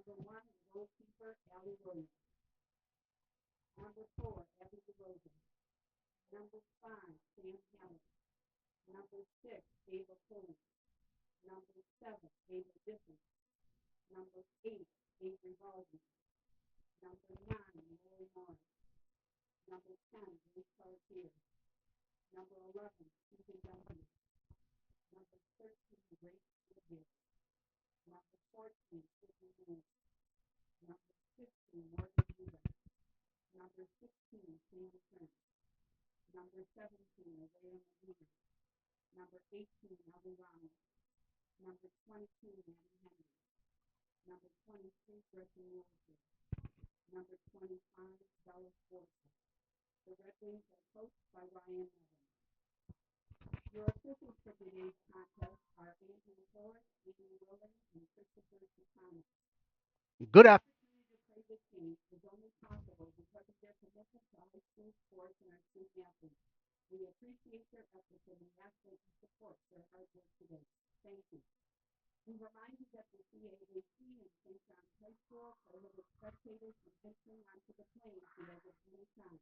Number 1, goalkeeper, Allie Williams. Number 4, Abby DeRozan. Number 5, Sam Allen. Number 6, Ava Pulley. Number 7, Ava Diffin. Number 8, Avery Baldwin. Number 9, Lori Morris. Number 10, Lee Cartier. Number 11, Susan Duncan. Number 13, Grace Woodhead. Number 14, Sydney Moore. Number 15, Morgan Rubin. Number 16, Sam Prince. Number 17, Isaiah Medina. Number 18, Ellie Ramos. Number 22, Maddie Henry. Number 23, Gretchen Wilson. Number 25, Bella Forster. The Red Wings are coached by Ryan Evans. Your officials for today's contest are Andrew Forrest, Amy Willing, and Christopher Chicano. Good The afternoon. opportunity to play this game is only possible because of their commitment to high school sports and our student athletes. We appreciate their efforts and we ask that you support their hard work today. Thank you. We remind you that the CAAC and St. John's High School prohibits spectators from entering onto the playing field at any time,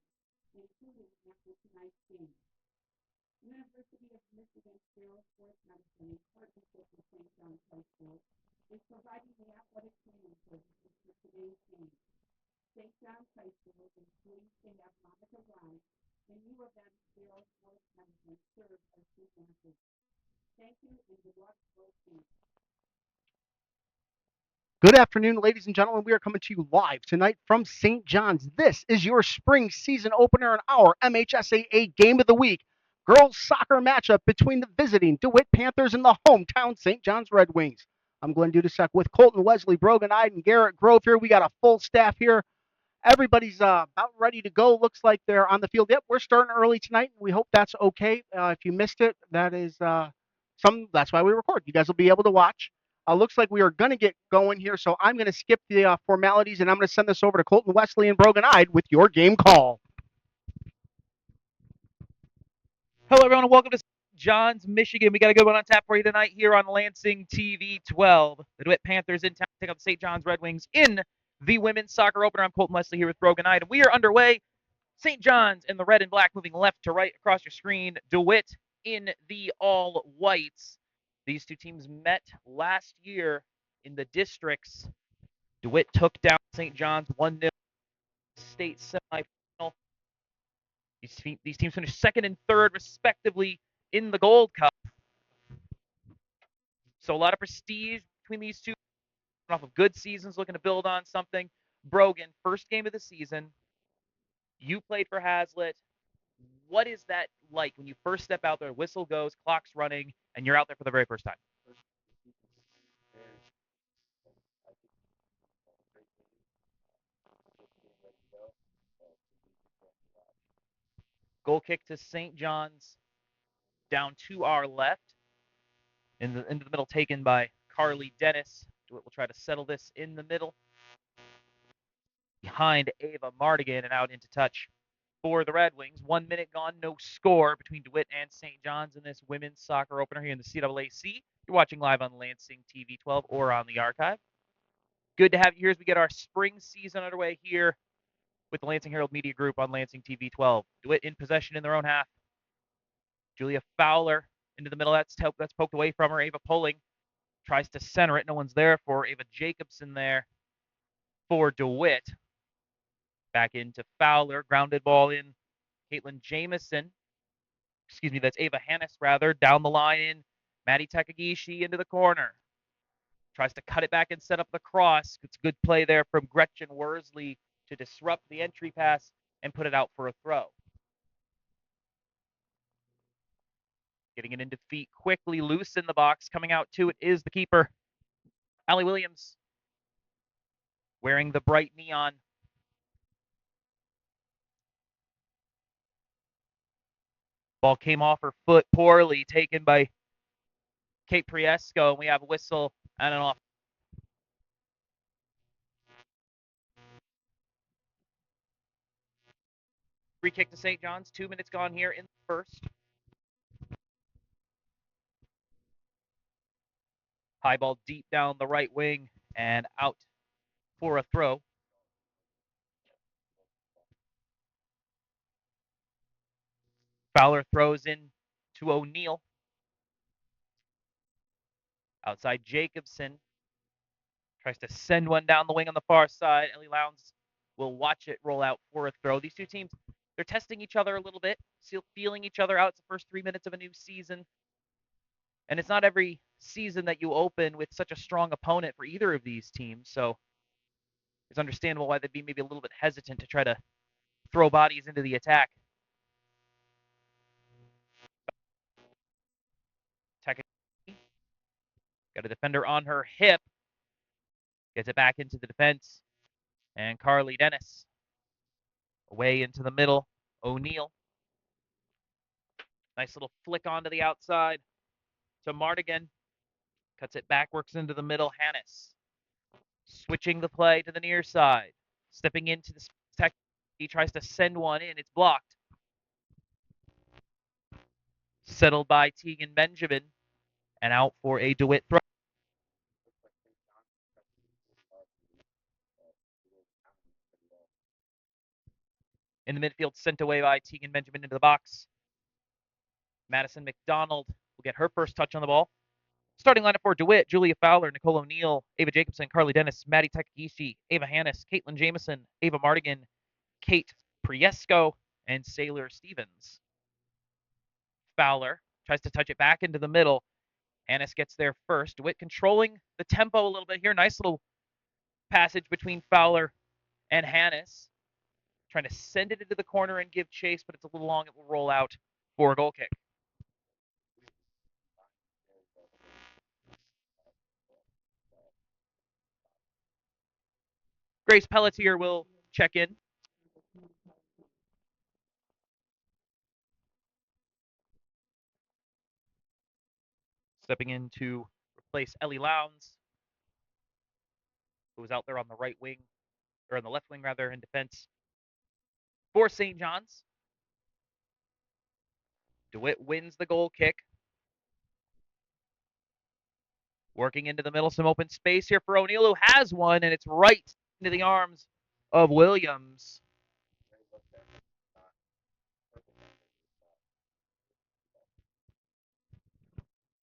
including after tonight's game. University of Michigan Girls Sports Medicine, in partnership with St. John's High School, is providing the athletic training services for today's game. St. John's High School is pleased to have Monica Ryan and U of M Girls Sports Medicine serve as student athletes. Thank you and good luck to both teams. Good afternoon, ladies and gentlemen. We are coming to you live tonight from St. John's. This is your spring season opener and our MHSAA Game of the Week girls soccer matchup between the visiting DeWitt Panthers and the hometown St. John's Red Wings. I'm Glenn Dudasek with Colton Wesley, Brogan Ide, and Garrett Grove here. We got a full staff here. Everybody's about ready to go. Looks like they're on the field. Yep, we're starting early tonight. We hope that's okay. If you missed it, that is That's why we record. You guys will be able to watch. Looks like we are going to get going here, so I'm going to skip the formalities and I'm going to send this over to Colton Wesley and Brogan Ide with your game call. Hello, everyone, and welcome to John's, Michigan. We got a good one on tap for you tonight here on Lansing TV 12. The DeWitt Panthers in town take up the St. John's Red Wings in the women's soccer opener. I'm Colton Wesley here with Brogan Ide, and we are underway. St. John's in the red and black, moving left to right across your screen. DeWitt in the all whites. These two teams met last year in the districts. DeWitt took down St. John's 1-0 state semifinal. These teams finished second and third, respectively, in the Gold Cup. So a lot of prestige between these two. Off of good seasons, looking to build on something. Brogan, first game of the season. You played for Hazlitt. What is that like when you first step out there, whistle goes, clock's running, and you're out there for the very first time? Goal kick to St. John's, down to our left. Into the middle, taken by Carly Dennis. DeWitt will try to settle this in the middle. Behind Ava Mardigan and out into touch for the Red Wings. 1 minute gone, no score between DeWitt and St. John's in this women's soccer opener here in the CAAC. You're watching live on Lansing TV 12 or on the archive. Good to have you here as we get our spring season underway here with the Lansing Herald Media Group on Lansing TV 12. DeWitt in possession in their own half. Julia Fowler into the middle. That's poked away from her. Ava Pulling tries to center it. No one's there for Ava Jacobson there for DeWitt. Back into Fowler. Grounded ball in. Caitlin Jamison. Excuse me, that's Ava Hannes, rather. Down the line in. Maddie Takagishi into the corner. Tries to cut it back and set up the cross. It's a good play there from Gretchen Worsley to disrupt the entry pass and put it out for a throw. Getting it into feet quickly, loose in the box. Coming out to it is the keeper, Allie Williams, wearing the bright neon. Ball came off her foot poorly, taken by Kate Priesco, and we have a whistle and an off. Free kick to St. John's. 2 minutes gone here in the first. High ball deep down the right wing and out for a throw. Fowler throws in to O'Neal. Outside Jacobson. Tries to send one down the wing on the far side. Ellie Lowndes will watch it roll out for a throw. These two teams, they're testing each other a little bit, still feeling each other out. It's the first 3 minutes of a new season. And it's not every season that you open with such a strong opponent for either of these teams. So it's understandable why they'd be maybe a little bit hesitant to try to throw bodies into the attack. Got a defender on her hip. Gets it back into the defense. And Carly Dennis away into the middle. O'Neal. Nice little flick onto the outside to Mardigan. Cuts it back, works into the middle. Hannes switching the play to the near side. Stepping into the tech. He tries to send one in. It's blocked. Settled by Tegan Benjamin. And out for a DeWitt throw. In the midfield, sent away by Tegan Benjamin into the box. Madison McDonald will get her first touch on the ball. Starting lineup for DeWitt: Julia Fowler, Nicole O'Neal, Ava Jacobson, Carly Dennis, Maddie Takagishi, Ava Hannes, Caitlin Jameson, Ava Mardigan, Kate Priesco, and Sailor Stevens. Fowler tries to touch it back into the middle. Hannes gets there first. DeWitt controlling the tempo a little bit here. Nice little passage between Fowler and Hannes. Trying to send it into the corner and give chase, but it's a little long. It will roll out for a goal kick. Grace Pelletier will check in. Stepping in to replace Ellie Lowndes, who was out there on the right wing, or on the left wing rather, in defense for St. John's. DeWitt wins the goal kick. Working into the middle, some open space here for O'Neal, who has one, and it's right into the arms of Williams.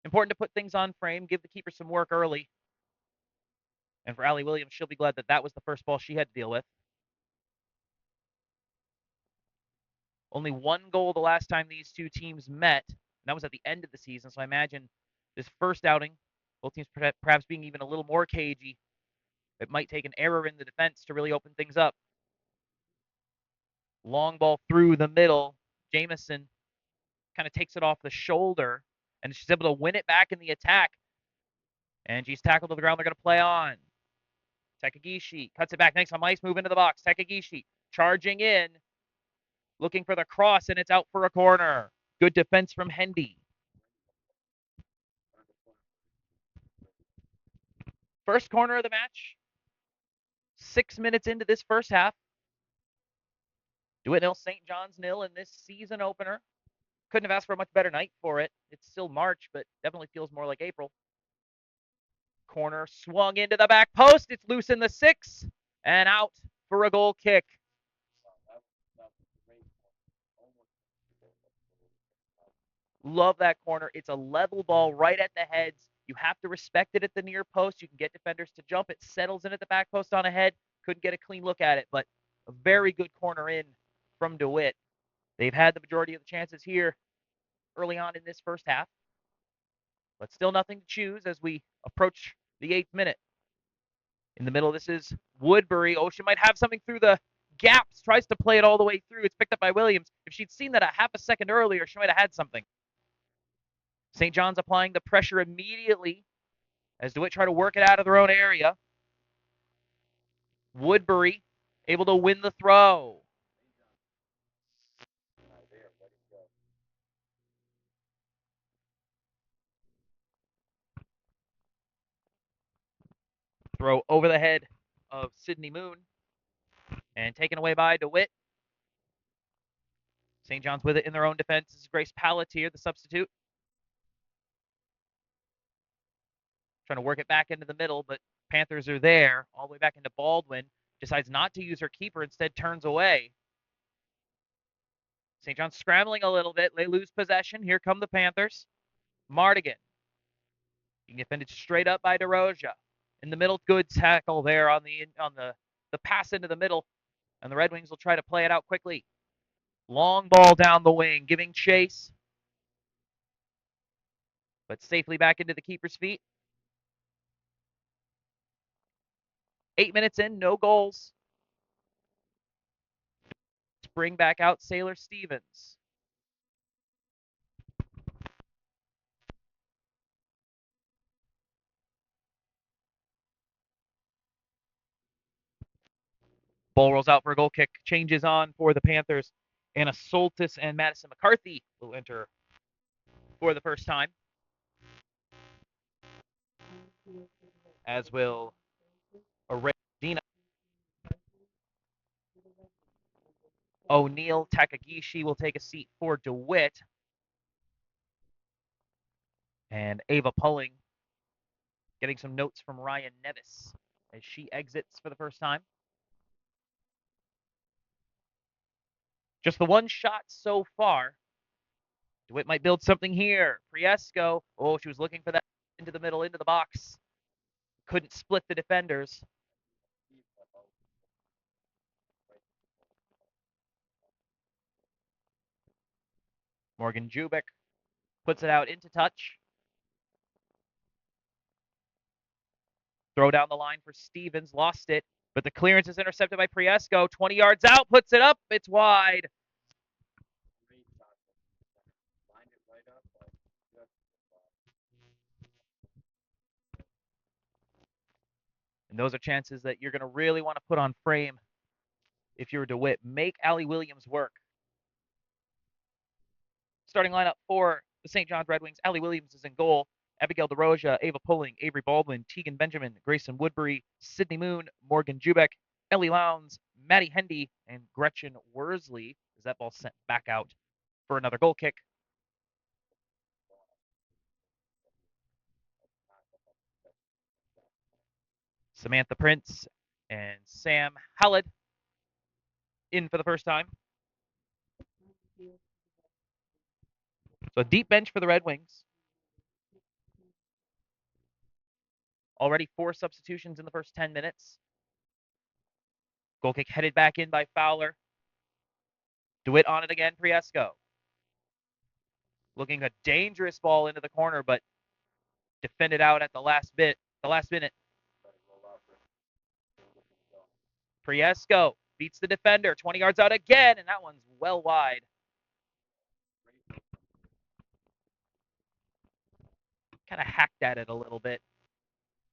Important to put things on frame, give the keeper some work early. And for Allie Williams, she'll be glad that that was the first ball she had to deal with. Only one goal the last time these two teams met, and that was at the end of the season. So I imagine this first outing, both teams perhaps being even a little more cagey. It might take an error in the defense to really open things up. Long ball through the middle. Jameson kind of takes it off the shoulder, and she's able to win it back in the attack. And she's tackled to the ground. They're going to play on. Takagishi cuts it back. Makes a nice move into the box. Takagishi charging in, looking for the cross, and it's out for a corner. Good defense from Hendy. First corner of the match. 6 minutes into this first half. DeWitt nil, St. John's nil in this season opener. Couldn't have asked for a much better night for it. It's still March, but definitely feels more like April. Corner swung into the back post. It's loose in the 6 and out for a goal kick. Love that corner. It's a level ball right at the heads. You have to respect it at the near post. You can get defenders to jump. It settles in at the back post on a head. Couldn't get a clean look at it, but a very good corner in from DeWitt. They've had the majority of the chances here early on in this first half, but still nothing to choose as we approach the 8th minute. In the middle, this is Woodbury. Oh, she might have something through the gaps. Tries to play it all the way through. It's picked up by Williams. If she'd seen that a half a second earlier, she might have had something. St. John's applying the pressure immediately as DeWitt try to work it out of their own area. Woodbury able to win the throw. Throw over the head of Sydney Moon and taken away by DeWitt. St. John's with it in their own defense. This is Grace Pelletier, the substitute. Trying to work it back into the middle, but Panthers are there, all the way back into Baldwin. Decides not to use her keeper, instead turns away. St. John's scrambling a little bit. They lose possession. Here come the Panthers. Mardigan. Being defended straight up by DeRoja. In the middle, good tackle there on the pass into the middle. And the Red Wings will try to play it out quickly. Long ball down the wing, giving chase. But safely back into the keeper's feet. 8 minutes in, no goals. Bring back out Sailor Stevens. Ball rolls out for a goal kick. Changes on for the Panthers. Anna Soltis and Madison McCarthy will enter for the first time. As will Dina. O'Neill Takagishi will take a seat for DeWitt. And Ava Pulling getting some notes from Ryan Nevis as she exits for the first time. Just the one shot so far. DeWitt might build something here. Priesco. Oh, she was looking for that into the middle, into the box. Couldn't split the defenders. Morgan Jubik puts it out into touch. Throw down the line for Stevens. Lost it. But the clearance is intercepted by Priesco. 20 yards out. Puts it up. It's wide. And those are chances that you're going to really want to put on frame if you're DeWitt. Make Allie Williams work. Starting lineup for the St. John's Red Wings. Allie Williams is in goal. Abigail DeRoja, Ava Pulling, Avery Baldwin, Tegan Benjamin, Grayson Woodbury, Sydney Moon, Morgan Jubek, Ellie Lowndes, Maddie Hendy, and Gretchen Worsley as that ball sent back out for another goal kick. Samantha Prince and Sam Hallett in for the first time. So a deep bench for the Red Wings. Already 4 substitutions in the first 10 minutes. Goal kick headed back in by Fowler. DeWitt on it again, Priesco. Looking a dangerous ball into the corner, but defended out at the last minute. Priesco beats the defender, 20 yards out again, and that one's well wide. Kind of hacked at it a little bit.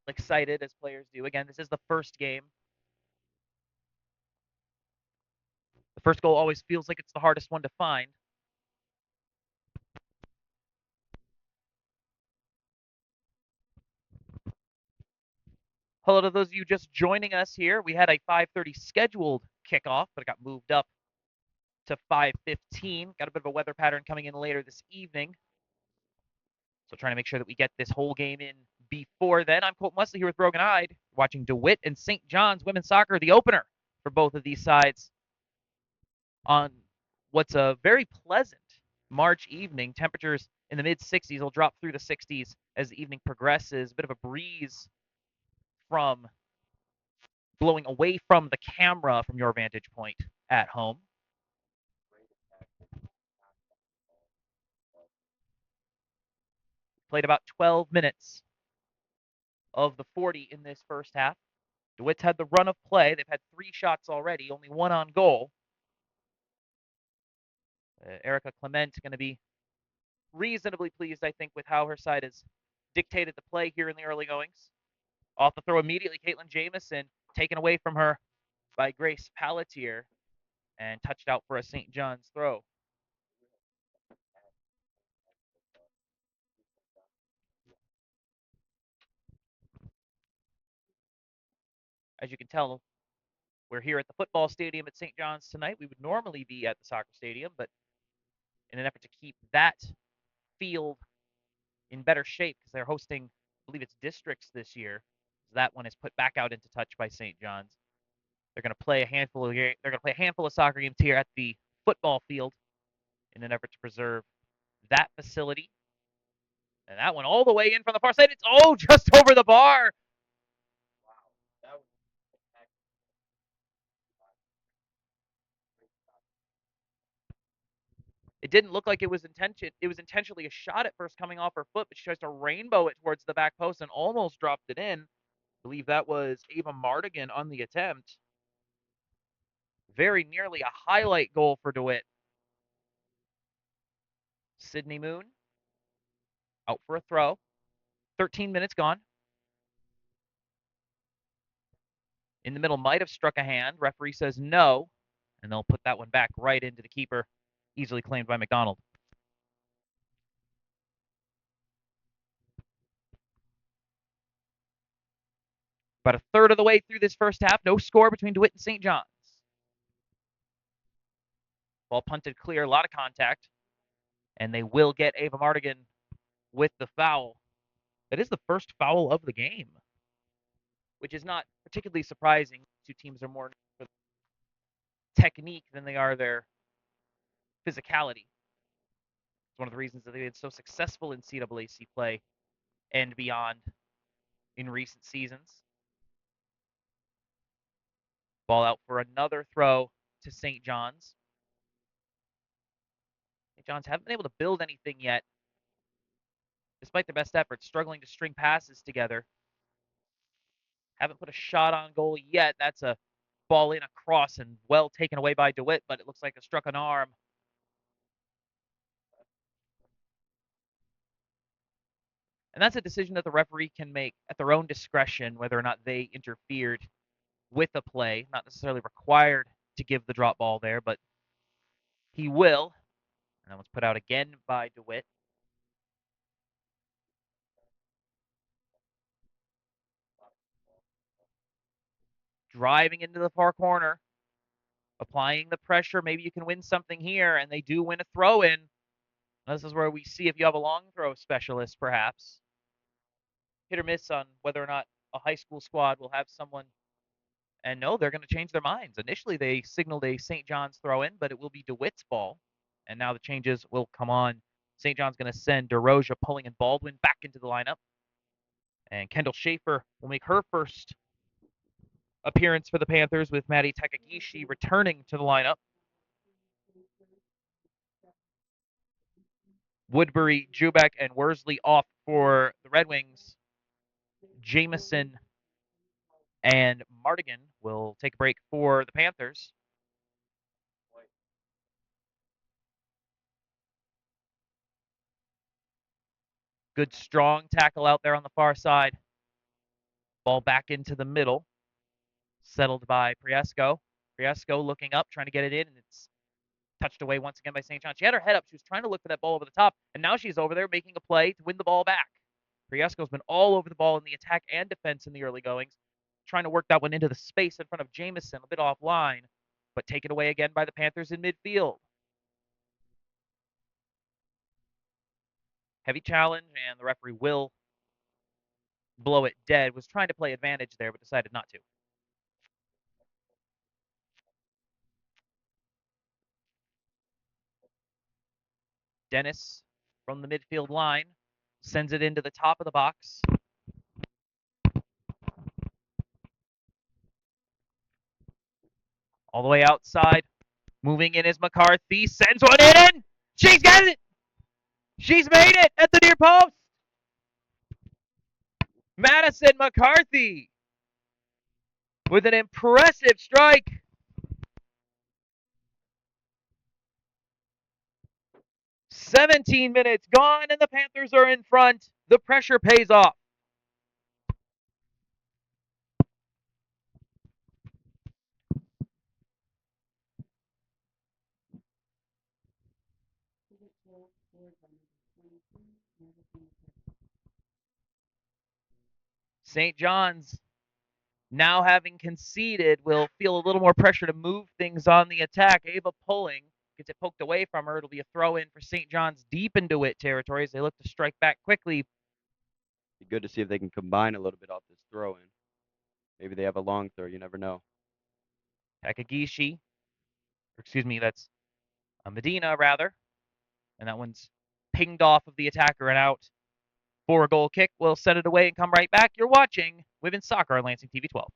Excited as players do. Again, this is the first game. The first goal always feels like it's the hardest one to find. Hello to those of you just joining us here. We had a 5:30 scheduled kickoff, but it got moved up to 5:15. Got a bit of a weather pattern coming in later this evening. So trying to make sure that we get this whole game in before then. I'm Colton Wesley here with Brogan Eyed, watching DeWitt and St. John's women's soccer, the opener for both of these sides on what's a very pleasant March evening. Temperatures in the mid-60s will drop through the 60s as the evening progresses. A bit of a breeze from blowing away from the camera from your vantage point at home. Played about 12 minutes of the 40 in this first half. DeWitt's had the run of play. They've had 3 shots already, only 1 on goal. Erica Clement going to be reasonably pleased, I think, with how her side has dictated the play here in the early goings. Off the throw immediately, Caitlin Jamison taken away from her by Grace Pelletier and touched out for a St. John's throw. As you can tell, we're here at the football stadium at St. John's tonight. We would normally be at the soccer stadium, but in an effort to keep that field in better shape because they're hosting, I believe it's districts this year, That one is put back out into touch by St. John's. They're going to play a handful of soccer games here at the football field in an effort to preserve that facility. And that one all the way in from the far side. It's just over the bar. It didn't look like it was intentionally a shot at first coming off her foot, but she tries to rainbow it towards the back post and almost dropped it in. I believe that was Ava Mardigan on the attempt. Very nearly a highlight goal for DeWitt. Sydney Moon out for a throw. 13 minutes gone. In the middle, might have struck a hand. Referee says no, and they'll put that one back right into the keeper. Easily claimed by McDonald. About a third of the way through this first half. No score between DeWitt and St. John's. Ball punted clear, a lot of contact. And they will get Ava Mardigan with the foul. That is the first foul of the game, which is not particularly surprising. Two teams are more for technique than they are their physicality. It's one of the reasons that they've been so successful in CAAC play and beyond in recent seasons. Ball out for another throw to St. John's. St. John's haven't been able to build anything yet, despite their best efforts, struggling to string passes together. Haven't put a shot on goal yet. That's a ball in across and well taken away by DeWitt, but it looks like it struck an arm. And that's a decision that the referee can make at their own discretion, whether or not they interfered with a play. Not necessarily required to give the drop ball there, but he will. And that one's put out again by DeWitt. Driving into the far corner, applying the pressure. Maybe you can win something here, and they do win a throw in. This is where we see if you have a long throw specialist, perhaps. Hit or miss on whether or not a high school squad will have someone. And no, they're going to change their minds. Initially, they signaled a St. John's throw in, but it will be DeWitt's ball. And now the changes will come on. St. John's going to send DeRoja, Pulling, and Baldwin back into the lineup. And Kendall Schaefer will make her first appearance for the Panthers, with Maddie Takagishi returning to the lineup. Woodbury, Jubek, and Worsley off for the Red Wings. Jameson and Mardigan will take a break for the Panthers. Good strong tackle out there on the far side. Ball back into the middle. Settled by Priesco. Priesco looking up, trying to get it in, and it's touched away once again by St. John. She had her head up. She was trying to look for that ball over the top, and now she's over there making a play to win the ball back. Priesco's been all over the ball in the attack and defense in the early goings, trying to work that one into the space in front of Jameson, a bit offline, but taken away again by the Panthers in midfield. Heavy challenge, and the referee will blow it dead. Was trying to play advantage there, but decided not to. Dennis from the midfield line sends it into the top of the box. All the way outside. Moving in is McCarthy. Sends one in. She's got it. She's made it at the near post. Madison McCarthy with an impressive strike. "17 minutes gone, and the Panthers are in front. The pressure pays off. St. John's, now having conceded, will feel a little more pressure to move things on the attack. Ava Pulling gets it poked away from her. It'll be a throw in for St. John's deep in DeWitt territory as they look to strike back quickly. Be good to see if they can combine a little bit off this throw in. Maybe they have a long throw. You never know. Takagishi, or excuse me, that's Medina rather, and that one's pinged off of the attacker and out for a goal kick. We'll set it away and come right back. You're watching Women's Soccer on Lansing TV 12.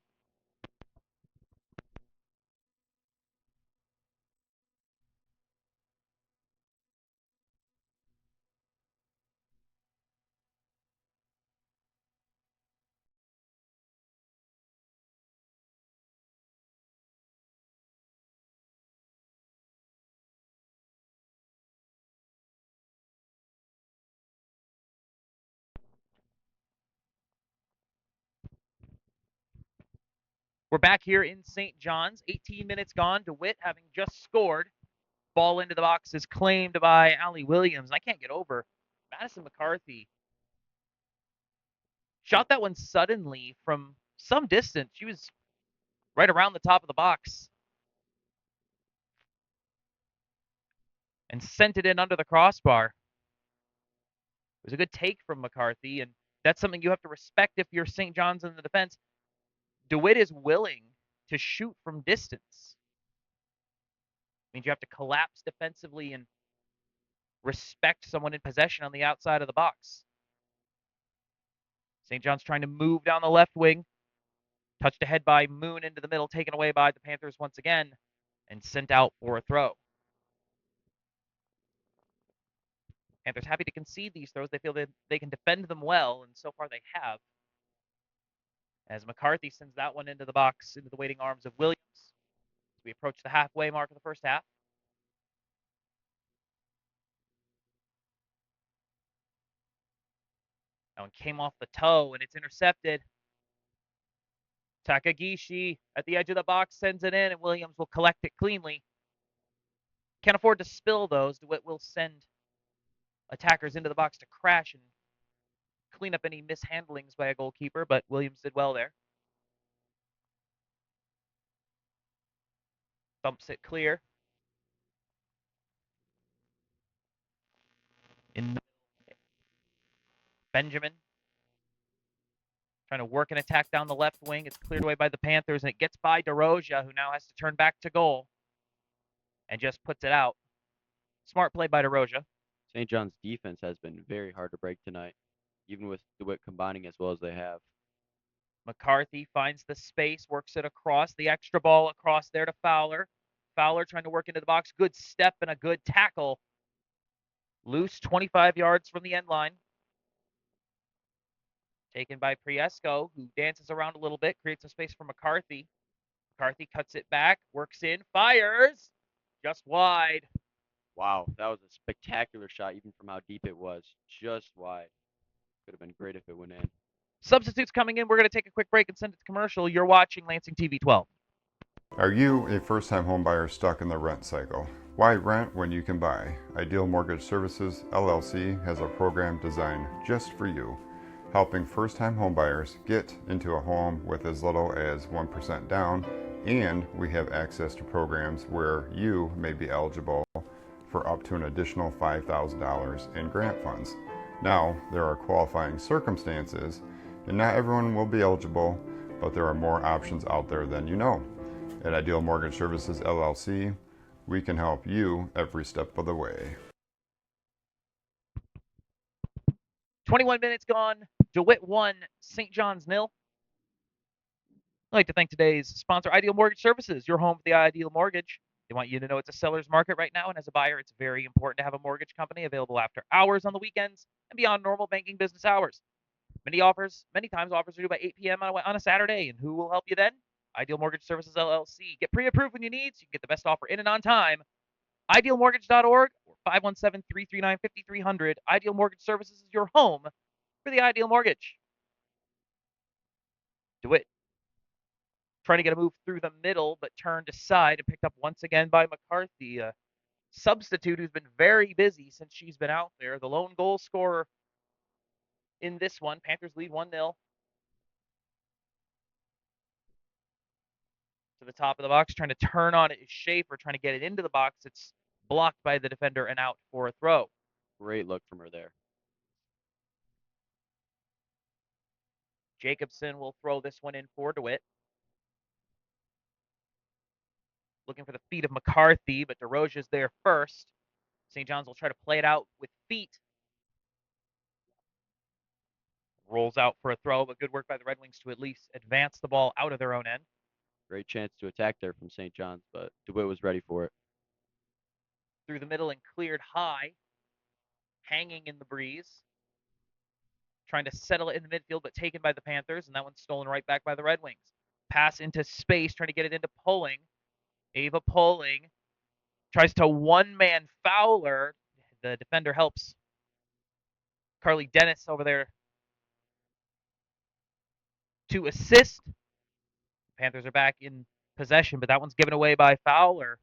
We're back here in St. John's. 18 minutes gone. DeWitt having just scored. Ball into the box is claimed by Allie Williams. I can't get over Madison McCarthy. Shot that one suddenly from some distance. She was right around the top of the box and sent it in under the crossbar. It was a good take from McCarthy, and that's something you have to respect if you're St. John's in the defense. DeWitt is willing to shoot from distance. It means you have to collapse defensively and respect someone in possession on the outside of the box. St. John's trying to move down the left wing. Touched ahead by Moon into the middle, taken away by the Panthers once again, and sent out for a throw. Panthers happy to concede these throws. They feel that they can defend them well, and so far they have. As McCarthy sends that one into the box, into the waiting arms of Williams. As we approach the halfway mark of the first half. That one came off the toe, and it's intercepted. Takagishi at the edge of the box sends it in, and Williams will collect it cleanly. Can't afford to spill those. DeWitt will send attackers into the box to crash and clean up any mishandlings by a goalkeeper, but Williams did well there. Thumps it clear. In Benjamin trying to work an attack down the left wing. It's cleared away by the Panthers, and it gets by DeRoja, who now has to turn back to goal and just puts it out. Smart play by DeRoja. St. John's defense has been very hard to break tonight, even with DeWitt combining as well as they have. McCarthy finds the space, works it across, the extra ball across there to Fowler. Fowler trying to work into the box. Good step and a good tackle. Loose 25 yards from the end line. Taken by Priesco, who dances around a little bit, creates a space for McCarthy. McCarthy cuts it back, works in, fires. Just wide. Wow, that was a spectacular shot, even from how deep it was. Just wide. Could have been great if it went in. Substitutes coming in. We're going to take a quick break and send it to commercial. You're watching Lansing TV 12. Are you a first-time homebuyer stuck in the rent cycle? Why rent when you can buy? Ideal Mortgage Services LLC has a program designed just for you, helping first-time homebuyers get into a home with as little as 1% down, and we have access to programs where you may be eligible for up to an additional $5,000 in grant funds. Now, there are qualifying circumstances, and not everyone will be eligible, but there are more options out there than you know. At Ideal Mortgage Services LLC, we can help you every step of the way. 21 minutes gone. DeWitt 1, St. John's 0. I'd like to thank today's sponsor, Ideal Mortgage Services, your home for the ideal mortgage. They want you to know it's a seller's market right now, and as a buyer, it's very important to have a mortgage company available after hours on the weekends and beyond normal banking business hours. Many times offers are due by 8 p.m. on a Saturday, and who will help you then? Ideal Mortgage Services LLC. Get pre-approved when you need so you can get the best offer in and on time. Idealmortgage.org or 517-339-5300. Ideal Mortgage Services is your home for the ideal mortgage. DeWitt trying to get a move through the middle, but turned aside and picked up once again by McCarthy, a substitute who's been very busy since she's been out there. The lone goal scorer in this one. Panthers lead 1-0. To the top of the box, trying to turn on it is Schaefer, trying to get it into the box. It's blocked by the defender and out for a throw. Great look from her there. Jacobson will throw this one in for DeWitt. Looking for the feet of McCarthy, but DeRoche's there first. St. John's will try to play it out with feet. Rolls out for a throw, but good work by the Red Wings to at least advance the ball out of their own end. Great chance to attack there from St. John's, but DeWitt was ready for it. Through the middle and cleared high, hanging in the breeze. Trying to settle it in the midfield, but taken by the Panthers, and that one's stolen right back by the Red Wings. Pass into space, trying to get it into Pulling. Ava Pulling tries to one-man Fowler. The defender helps Carly Dennis over there to assist. Panthers are back in possession, but that one's given away by Fowler.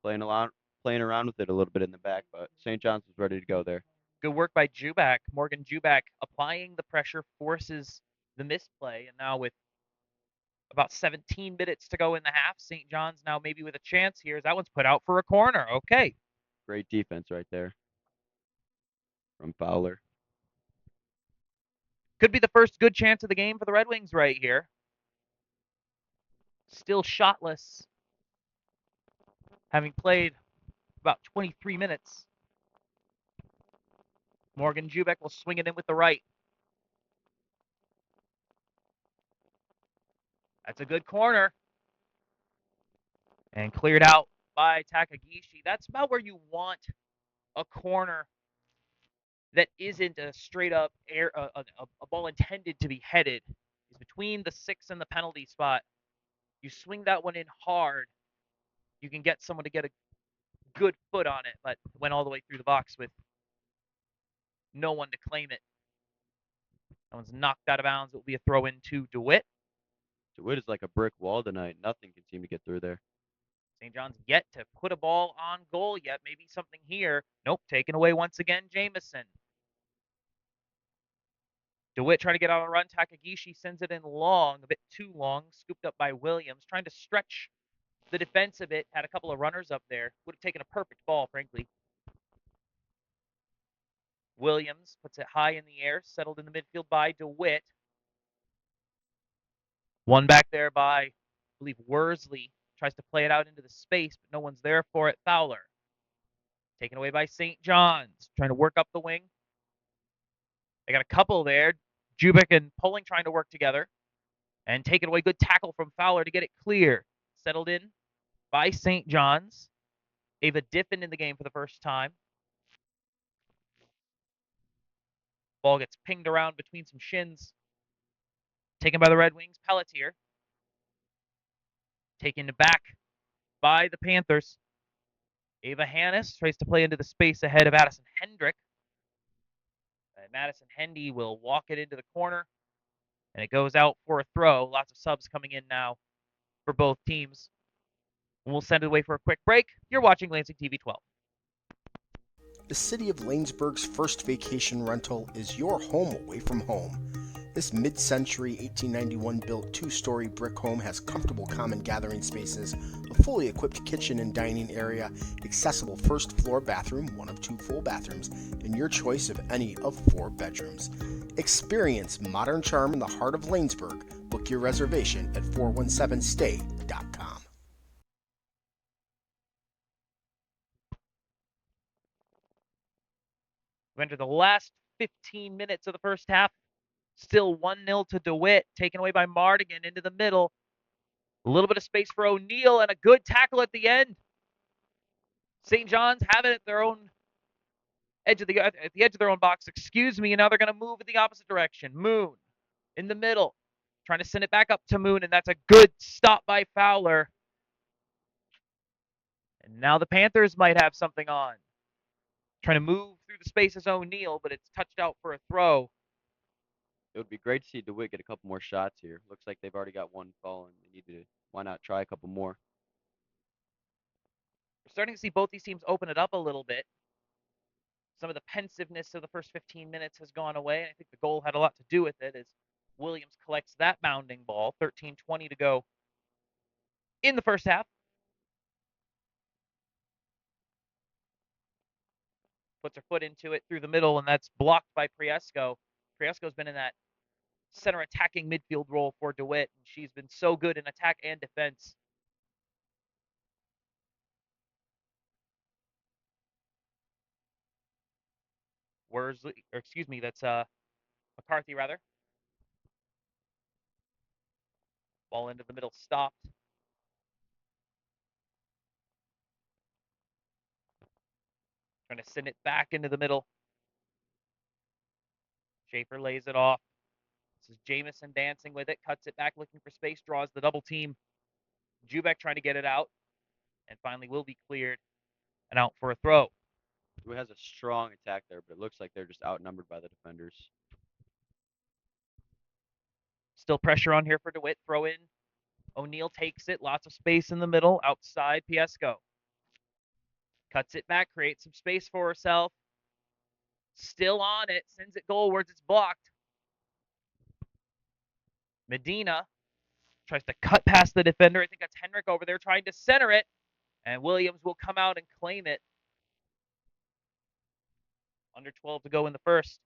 Playing around with it a little bit in the back, but St. John's was ready to go there. Good work by Jubak. Morgan Jubak applying the pressure, forces the misplay, and now with about 17 minutes to go in the half, St. John's now maybe with a chance here. That one's put out for a corner. Okay. Great defense right there from Fowler. Could be the first good chance of the game for the Red Wings right here. Still shotless, having played about 23 minutes. Morgan Jubek will swing it in with the right. That's a good corner. And cleared out by Takagishi. That's about where you want a corner that isn't a straight up air, a ball intended to be headed. Is between the 6 and the penalty spot. You swing that one in hard, you can get someone to get a good foot on it, but went all the way through the box with no one to claim it. That one's knocked out of bounds. It will be a throw in to DeWitt. DeWitt is like a brick wall tonight. Nothing can seem to get through there. St. John's yet to put a ball on goal yet. Maybe something here. Nope, taken away once again, Jameson. DeWitt trying to get on a run. Takagishi sends it in long, a bit too long, scooped up by Williams, trying to stretch the defense a bit. Had a couple of runners up there. Would have taken a perfect ball, frankly. Williams puts it high in the air, settled in the midfield by DeWitt. One back there by, I believe, Worsley. Tries to play it out into the space, but no one's there for it. Fowler. Taken away by St. John's. Trying to work up the wing. They got a couple there. Jubik and Pulling trying to work together. And taken away. Good tackle from Fowler to get it clear. Settled in by St. John's. Ava Diffin in the game for the first time. Ball gets pinged around between some shins. Taken by the Red Wings. Pelletier. Taken back by the Panthers. Ava Hannes tries to play into the space ahead of Addison Hendrick. And Madison Hendy will walk it into the corner. And it goes out for a throw. Lots of subs coming in now for both teams. We'll send it away for a quick break. You're watching Lansing TV 12. The city of Lanesburg's first vacation rental is your home away from home. This mid-century 1891 built two-story brick home has comfortable common gathering spaces, a fully equipped kitchen and dining area, accessible first floor bathroom, one of 2 full bathrooms, and your choice of any of 4 bedrooms. Experience modern charm in the heart of Lanesburg. Book your reservation at 417stay.com. We enter the last 15 minutes of the first half. Still 1-0 to DeWitt, taken away by Mardigan into the middle. A little bit of space for O'Neill and a good tackle at the end. St. John's have it at their own edge of the edge of their own box. Excuse me, and now they're going to move in the opposite direction. Moon in the middle, trying to send it back up to Moon, and that's a good stop by Fowler. And now the Panthers might have something on. Trying to move through the space is O'Neill, but it's touched out for a throw. It would be great to see DeWitt get a couple more shots here. Looks like they've already got one fallen. They need to, why not try a couple more? We're starting to see both these teams open it up a little bit. Some of the pensiveness of the first 15 minutes has gone away, and I think the goal had a lot to do with it as Williams collects that bounding ball. 13:20 to go in the first half. Puts her foot into it through the middle, and that's blocked by Priesco. Priesco's been in that center attacking midfield role for DeWitt, and she's been so good in attack and defense. Worsley, or excuse me, that's McCarthy rather. Ball into the middle, stopped. Trying to send it back into the middle. Schaefer lays it off. This is Jamison dancing with it, cuts it back, looking for space, draws the double team. Jubek trying to get it out, and finally will be cleared and out for a throw. DeWitt has a strong attack there, but it looks like they're just outnumbered by the defenders. Still pressure on here for DeWitt. Throw in. O'Neal takes it. Lots of space in the middle. Outside Piesco. Cuts it back. Creates some space for herself. Still on it. Sends it goalwards. It's blocked. Medina tries to cut past the defender. I think that's Henrik over there trying to center it. And Williams will come out and claim it. Under 12 to go in the first.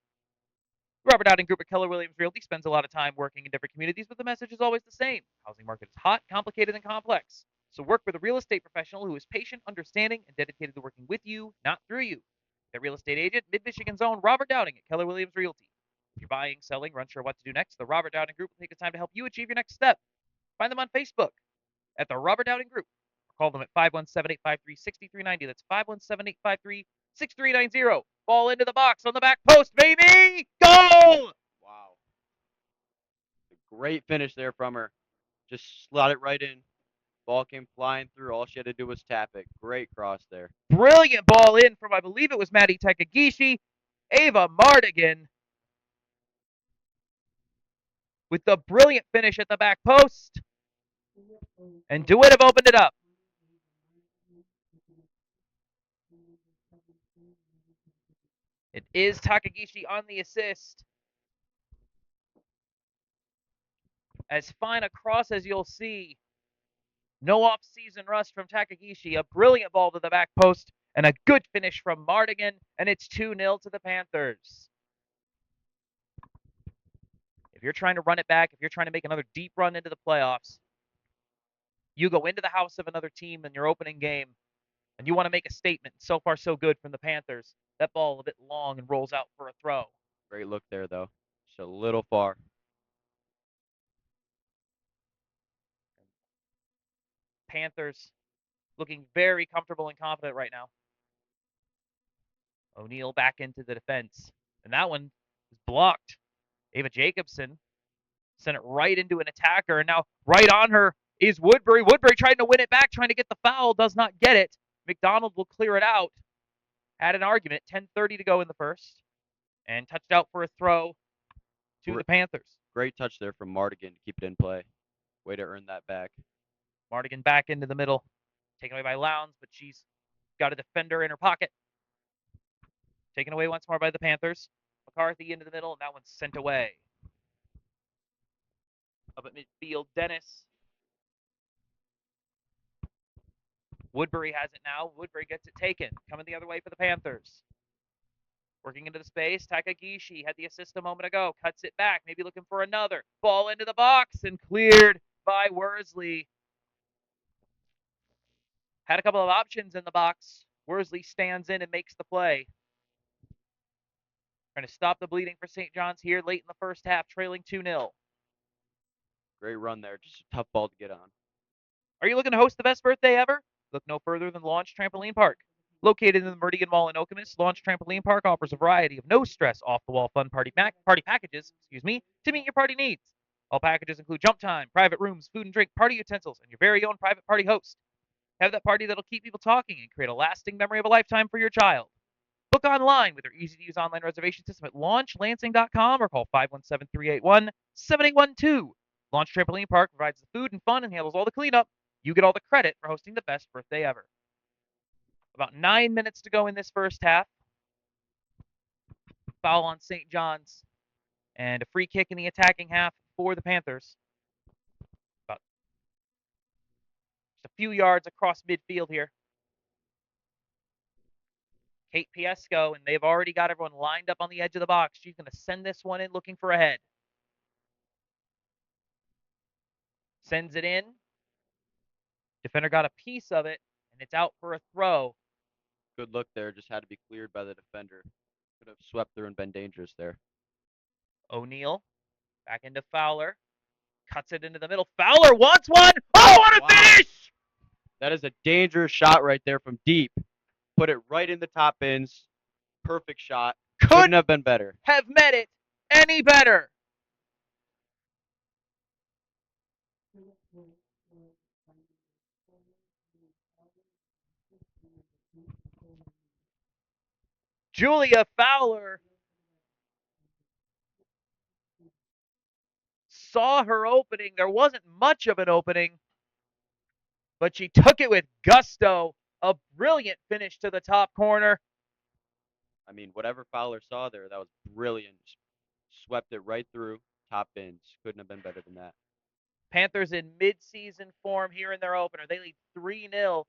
Robert Dowding Group at Keller Williams Realty spends a lot of time working in different communities, but the message is always the same. Housing market is hot, complicated, and complex. So work with a real estate professional who is patient, understanding, and dedicated to working with you, not through you. The real estate agent, Mid-Michigan's own Robert Dowding at Keller Williams Realty. If you're buying, selling, or unsure what to do next, the Robert Dowding Group will take the time to help you achieve your next step. Find them on Facebook at the Robert Dowding Group. Or call them at 517-853-6390. That's 517-853-6390. Ball into the box on the back post, baby! Goal! Wow. A great finish there from her. Just slot it right in. Ball came flying through. All she had to do was tap it. Great cross there. Brilliant ball in from, I believe it was Maddie Takagishi. Ava Mardigan with the brilliant finish at the back post. And DeWitt have opened it up. It is Takagishi on the assist. As fine a cross as you'll see. No off-season rust from Takagishi. A brilliant ball to the back post and a good finish from Mardigan. And it's 2-0 to the Panthers. If you're trying to run it back, if you're trying to make another deep run into the playoffs, you go into the house of another team in your opening game, and you want to make a statement. So far, so good from the Panthers. That ball a bit long and rolls out for a throw. Great look there, though. Just a little far. Panthers looking very comfortable and confident right now. O'Neal back into the defense. And that one is blocked. Ava Jacobson sent it right into an attacker. And now right on her is Woodbury. Woodbury trying to win it back, trying to get the foul. Does not get it. McDonald will clear it out. Had an argument. 10:30 to go in the first. And touched out for a throw to the Panthers. Great touch there from Mardigan to keep it in play. Way to earn that back. Mardigan back into the middle. Taken away by Lowndes, but she's got a defender in her pocket. Taken away once more by the Panthers. McCarthy into the middle, and that one's sent away. Up at midfield, Dennis. Woodbury has it now. Woodbury gets it taken. Coming the other way for the Panthers. Working into the space. Takagishi had the assist a moment ago. Cuts it back. Maybe looking for another. Ball into the box and cleared by Worsley. Had a couple of options in the box. Worsley stands in and makes the play. Trying to stop the bleeding for St. John's here late in the first half, trailing 2-0. Great run there. Just a tough ball to get on. Are you looking to host the best birthday ever? Look no further than Launch Trampoline Park. Located in the Meridian Mall in Okemos, Launch Trampoline Park offers a variety of no-stress, off-the-wall fun party packages, to meet your party needs. All packages include jump time, private rooms, food and drink, party utensils, and your very own private party host. Have that party that'll keep people talking and create a lasting memory of a lifetime for your child. Book online with their easy-to-use online reservation system at launchlansing.com or call 517-381-7812. Launch Trampoline Park provides the food and fun and handles all the cleanup. You get all the credit for hosting the best birthday ever. About 9 minutes to go in this first half. Foul on St. John's. And a free kick in the attacking half for the Panthers. About just a few yards across midfield here. Kate Piesco, and they've already got everyone lined up on the edge of the box. She's going to send this one in looking for a head. Sends it in. Defender got a piece of it, and it's out for a throw. Good look there. Just had to be cleared by the defender. Could have swept through and been dangerous there. O'Neal back into Fowler. Cuts it into the middle. Fowler wants one. Oh, what a Wow. finish! That is a dangerous shot right there from deep. Put it right in the top bins. Perfect shot. Couldn't Couldn't have been better. have met it any better. Julia Fowler saw her opening. There wasn't much of an opening, but she took it with gusto. A brilliant finish to the top corner. I mean, whatever Fowler saw there, that was brilliant. Swept it right through. Top bins. Couldn't have been better than that. Panthers in midseason form here in their opener. They lead 3-0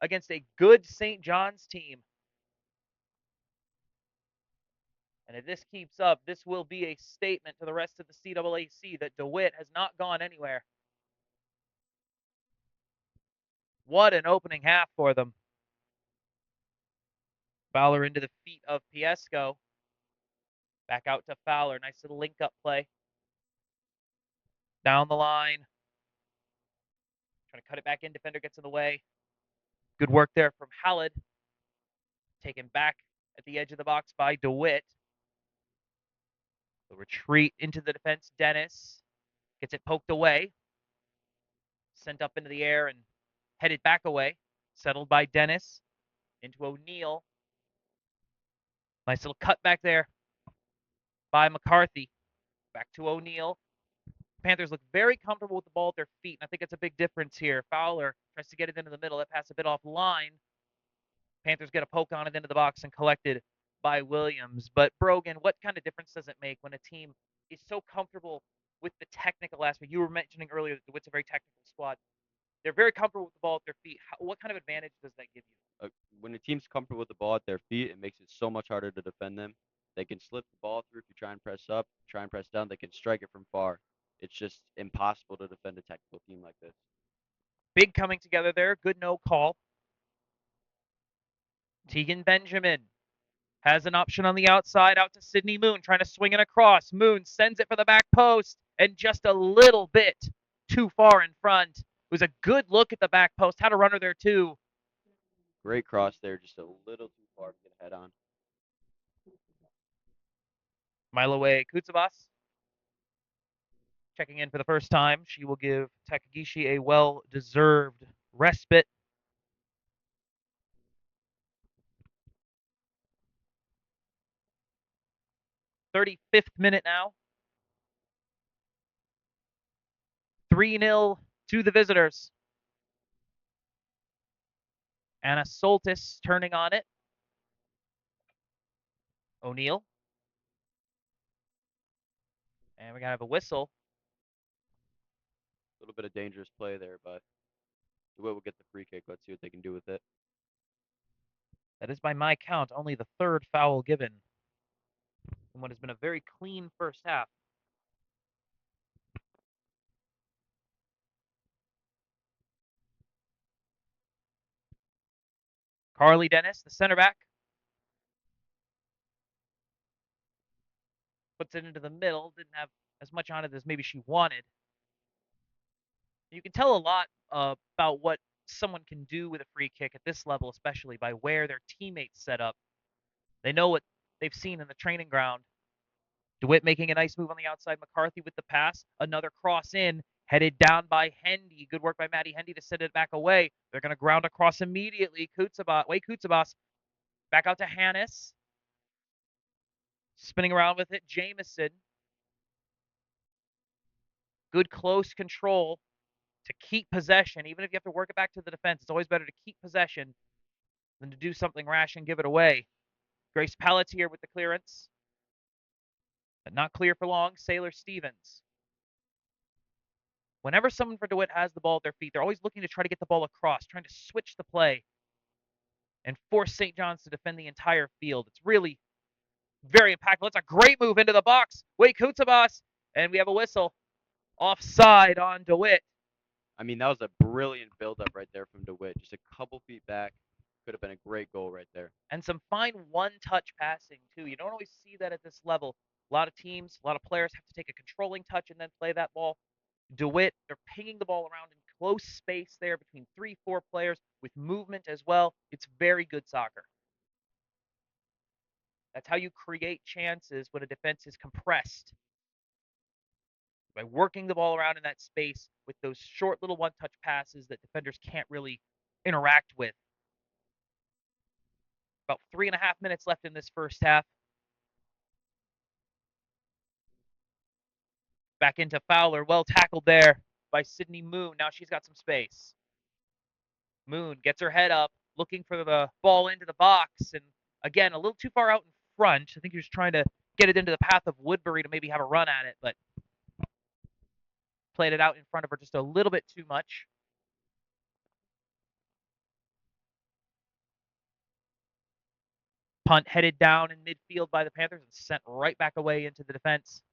against a good St. John's team. And if this keeps up, this will be a statement to the rest of the CAAC that DeWitt has not gone anywhere. What an opening half for them. Fowler into the feet of Piesco. Back out to Fowler. Nice little link-up play. Down the line. Trying to cut it back in. Defender gets in the way. Good work there from Hallett. Taken back at the edge of the box by DeWitt. The retreat into the defense. Dennis gets it poked away. Sent up into the air and headed back away. Settled by Dennis. Into O'Neal. Nice little cut back there by McCarthy. Back to O'Neal. Panthers look very comfortable with the ball at their feet, and I think it's a big difference here. Fowler tries to get it into the middle. That pass a bit offline. Panthers get a poke on it into the box and collected by Williams. But Brogan, what kind of difference does it make when a team is so comfortable with the technical aspect? You were mentioning earlier that DeWitt's a very technical squad. They're very comfortable with the ball at their feet. What kind of advantage does that give you? When a team's comfortable with the ball at their feet, it makes it so much harder to defend them. They can slip the ball through if you try and press up, try and press down. They can strike it from far. It's just impossible to defend a technical team like this. Big coming together there. Good no call. Tegan Benjamin has an option on the outside out to Sydney Moon, trying to swing it across. Moon sends it for the back post and just a little bit too far in front. It was a good look at the back post. Had a runner there too. Great cross there, just a little too far to get a head on. Mile away, Kutsabas checking in for the first time. She will give Takagishi a well-deserved respite. "35th minute now. 3-0 to the visitors. Anna Soltis turning on it. O'Neal. And we're going to have a whistle. A little bit of dangerous play there, but DeWitt will get the free kick. Let's see what they can do with it. That is, by my count, only the third foul given in what has been a very clean first half. Carly Dennis, the center back, puts it into the middle. Didn't have as much on it as maybe she wanted. You can tell a lot about what someone can do with a free kick at this level, especially by where their teammates set up. They know what they've seen in the training ground. DeWitt making a nice move on the outside. McCarthy with the pass. Another cross in. Headed down by Hendy. Good work by Maddie Hendy to send it back away. They're going to ground across immediately. Kutsabas. Back out to Hannes. Spinning around with it. Jameson. Good close control to keep possession. Even if you have to work it back to the defense, it's always better to keep possession than to do something rash and give it away. Grace Pelletier with the clearance. But not clear for long. Sailor Stevens. Whenever someone for DeWitt has the ball at their feet, they're always looking to try to get the ball across, trying to switch the play and force St. John's to defend the entire field. It's really very impactful. It's a great move into the box. Wait, Kutsabas. And we have a whistle. Offside on DeWitt. I mean, that was a brilliant build-up right there from DeWitt. Just a couple feet back, Could have been a great goal right there. And some fine one-touch passing, too. You don't always see that at this level. A lot of teams, a lot of players have to take a controlling touch and then play that ball. DeWitt, they're pinging the ball around in close space there between 3-4 players with movement as well. It's very good soccer. That's how you create chances when a defense is compressed. By working the ball around in that space with those short little one-touch passes that defenders can't really interact with. About 3.5 minutes left in this first half. Back into Fowler. Well tackled there by Sydney Moon. Now she's got some space. Moon gets her head up, looking for the ball into the box. And again, a little too far out in front. I think he was trying to get it into the path of Woodbury to maybe have a run at it, but played it out in front of her just a little bit too much. Punt headed down in midfield by the Panthers and sent right back away into the defense.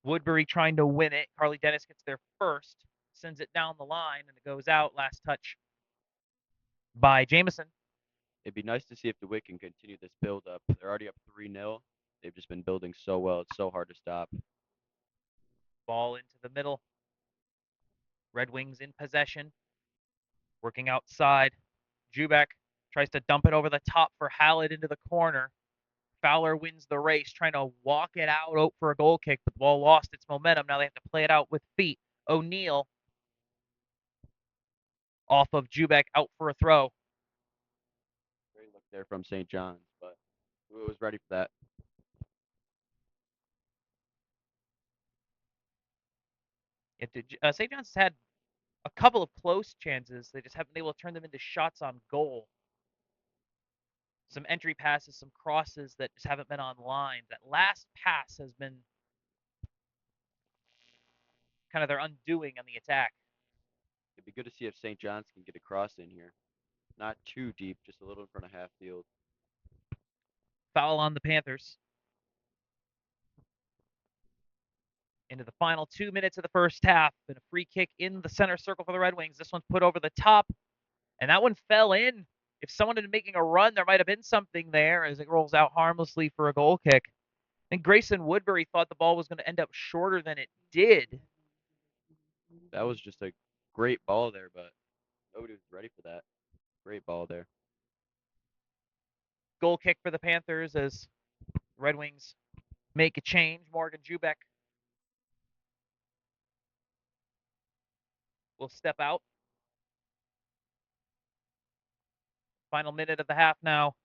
Woodbury trying to win it. Carly Dennis gets there first, sends it down the line, and it goes out. Last touch by Jameson. It'd be nice to see if DeWitt can continue this build up. They're already up 3-0. They've just been building so well. It's so hard to stop. Ball into the middle. Red Wings in possession. Working outside. Jubek tries to dump it over the top for Hallett into the corner. Fowler wins the race, trying to walk it out for a goal kick, but the ball lost its momentum. Now they have to play it out with feet. O'Neal off of Jubek, out for a throw. Great look there from St. John's, but who was ready for that? St. John's has had a couple of close chances. They just haven't been able to turn them into shots on goal. Some entry passes, some crosses that just haven't been on line. That last pass has been kind of their undoing on the attack. It'd be good to see if St. John's can get a cross in here. Not too deep, just a little in front of half field. Foul on the Panthers. Into the final 2 minutes of the first half, and a free kick in the center circle for the Red Wings. This one's put over the top, and that one fell in. If someone had been making a run, there might have been something there as it rolls out harmlessly for a goal kick. And Grayson Woodbury thought the ball was going to end up shorter than it did. That was just a great ball there, but nobody was ready for that. Great ball there. Goal kick for the Panthers as Red Wings make a change. Morgan Jubek will step out. Final minute of the half now.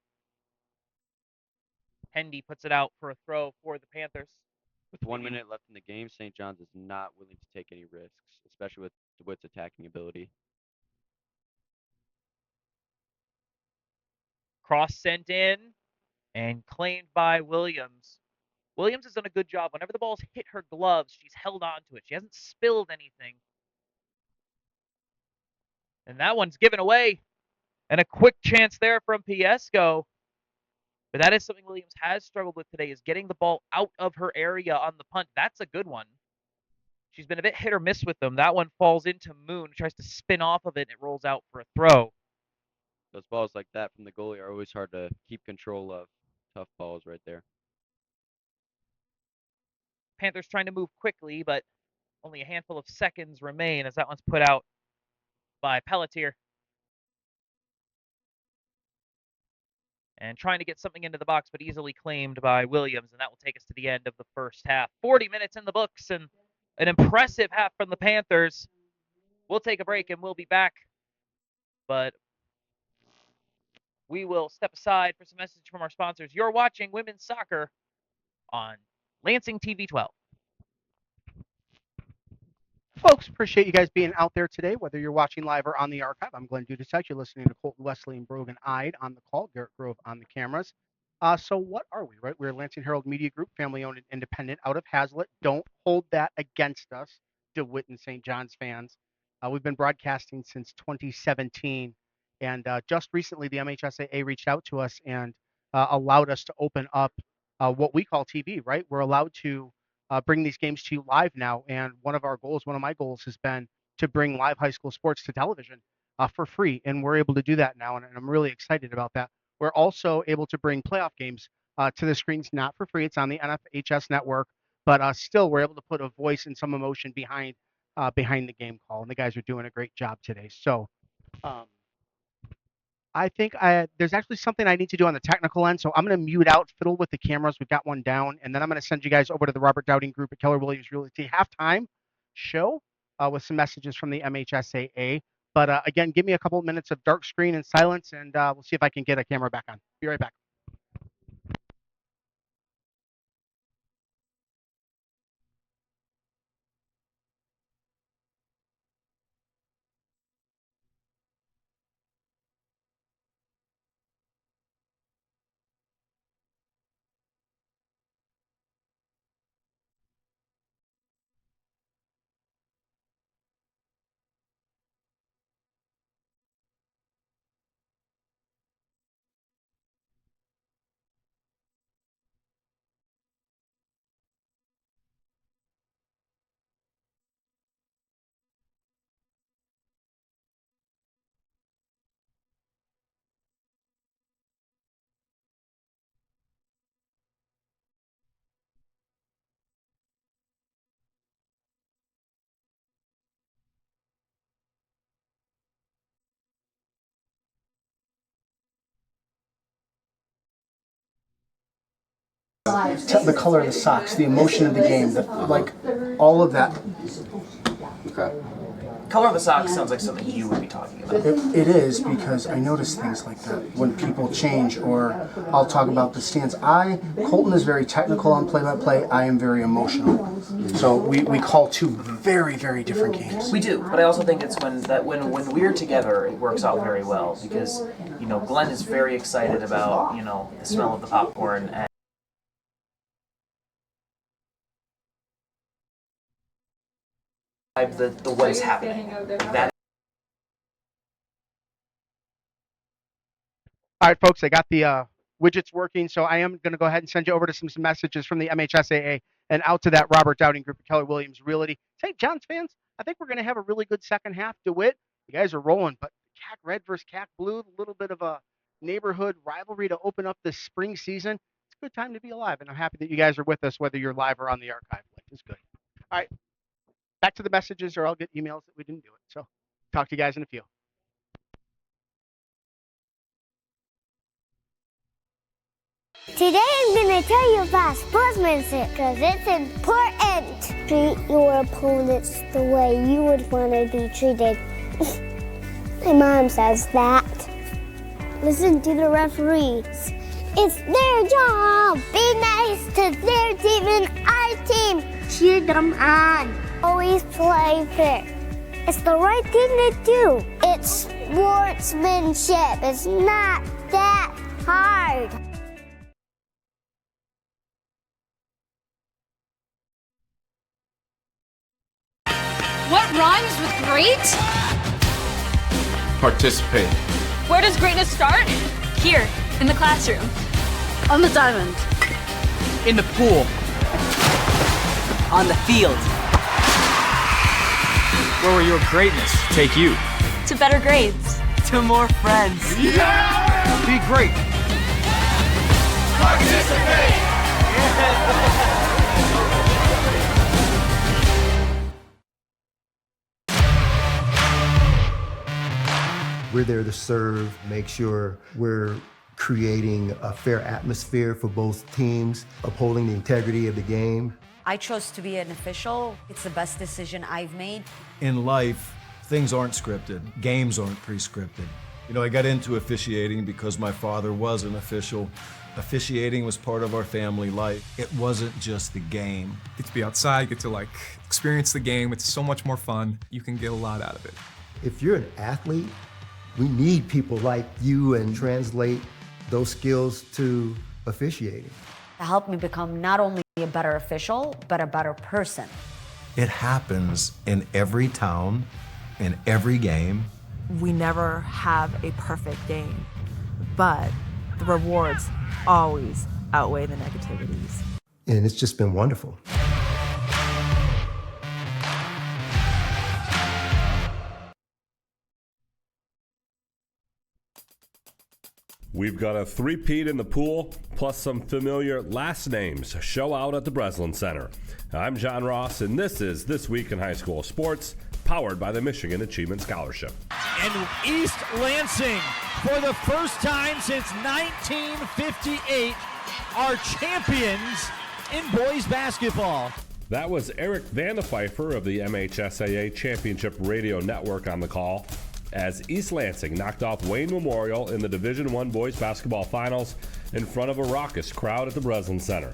Hendy puts it out for a throw for the Panthers. With 1 minute left in the game, St. John's is not willing to take any risks, especially with DeWitt's attacking ability. Cross sent in and claimed by Williams. Williams has done a good job. Whenever the ball's hit her gloves, she's held on to it. She hasn't spilled anything. And that one's given away. And a quick chance there from Piesco. But that is something Williams has struggled with today, is getting the ball out of her area on the punt. That's a good one. She's been a bit hit or miss with them. That one falls into Moon, tries to spin off of it, and it rolls out for a throw. Those balls like that from the goalie are always hard to keep control of. Tough balls right there. Panthers trying to move quickly, but only a handful of seconds remain as that one's put out by Pelletier. And trying to get something into the box, but easily claimed by Williams, and that will take us to the end of the first half. 40 minutes in the books, and an impressive half from the Panthers. We'll take a break, and we'll be back. But we will step aside for some message from our sponsors. You're watching women's soccer on Lansing TV 12. Folks, appreciate you guys being out there today, whether you're watching live or on the archive. I'm Glenn Dudasek. You're listening to Colton Wesley and Brogan Ide on the call, Garrett Grove on the cameras. So what are we, right? We're Lansing Herald Media Group, family-owned and independent out of Hazlitt. Don't hold that against us, DeWitt and St. John's fans. We've been broadcasting since 2017, and just recently the MHSAA reached out to us and allowed us to open up what we call TV, right? We're allowed to bring these games to you live now, and one of my goals has been to bring live high school sports to television. for free, and we're able to do that now, and I'm really excited about that. We're also able to bring playoff games to the screens, not for free. It's on the NFHS network, but still, we're able to put a voice and some emotion behind the game call, and the guys are doing a great job today. So. I think there's actually something I need to do on the technical end, so I'm going to mute out, fiddle with the cameras. We've got one down, and then I'm going to send you guys over to the Robert Dowding Group at Keller Williams Realty halftime show with some messages from the MHSAA. But again, give me a couple of minutes of dark screen and silence, and we'll see if I can get a camera back on. Be right back. The color of the socks, the emotion of the game, like all of that. Okay. Color of the socks sounds like something you would be talking about. It is, because I notice things like that when people change, or I'll talk about the stance. Colton is very technical on play-by-play. I am very emotional. So we call two very, very different games. We do, but I also think it's when we're together, it works out very well, because Glenn is very excited about the smell of the popcorn and the what is happening. That. All right, folks, I got the widgets working, so I am going to go ahead and send you over to some messages from the MHSAA and out to that Robert Dowding Group of Keller Williams Realty. St. John's fans, I think we're going to have a really good second half. DeWitt, you guys are rolling, but CAC Red versus CAC Blue, a little bit of a neighborhood rivalry to open up this spring season. It's a good time to be alive, and I'm happy that you guys are with us, whether you're live or on the archive. It's good. All right, back to the messages, or I'll get emails that we didn't do it. So talk to you guys in a few. Today I'm going to tell you about sportsmanship because it's important. Treat your opponents the way you would want to be treated. My mom says that. Listen to the referees. It's their job. Be nice to their team and our team. Cheer them on. Always play fair. It's the right thing to do. It's sportsmanship. It's not that hard. What rhymes with great? Participate. Where does greatness start? Here, in the classroom. On the diamond. In the pool. On the field. Where will your greatness take you? To better grades. To more friends. Yeah! Be great. Participate! We're there to serve, make sure we're creating a fair atmosphere for both teams, upholding the integrity of the game. I chose to be an official. It's the best decision I've made. In life, things aren't scripted. Games aren't pre-scripted. I got into officiating because my father was an official. Officiating was part of our family life. It wasn't just the game. Get to be outside, get to experience the game. It's so much more fun. You can get a lot out of it. If you're an athlete, we need people like you and translate those skills to officiating. It helped me become not only a better official, but a better person. It happens in every town, in every game. We never have a perfect game, but the rewards always outweigh the negativities. And it's just been wonderful. We've got a three-peat in the pool, plus some familiar last names show out at the Breslin Center. I'm John Ross, and this is This Week in High School Sports, powered by the Michigan Achievement Scholarship. And East Lansing, for the first time since 1958, are champions in boys basketball. That was Eric Vandepfeiffer of the MHSAA Championship Radio Network on the call, as East Lansing knocked off Wayne Memorial in the Division I boys basketball finals in front of a raucous crowd at the Breslin Center.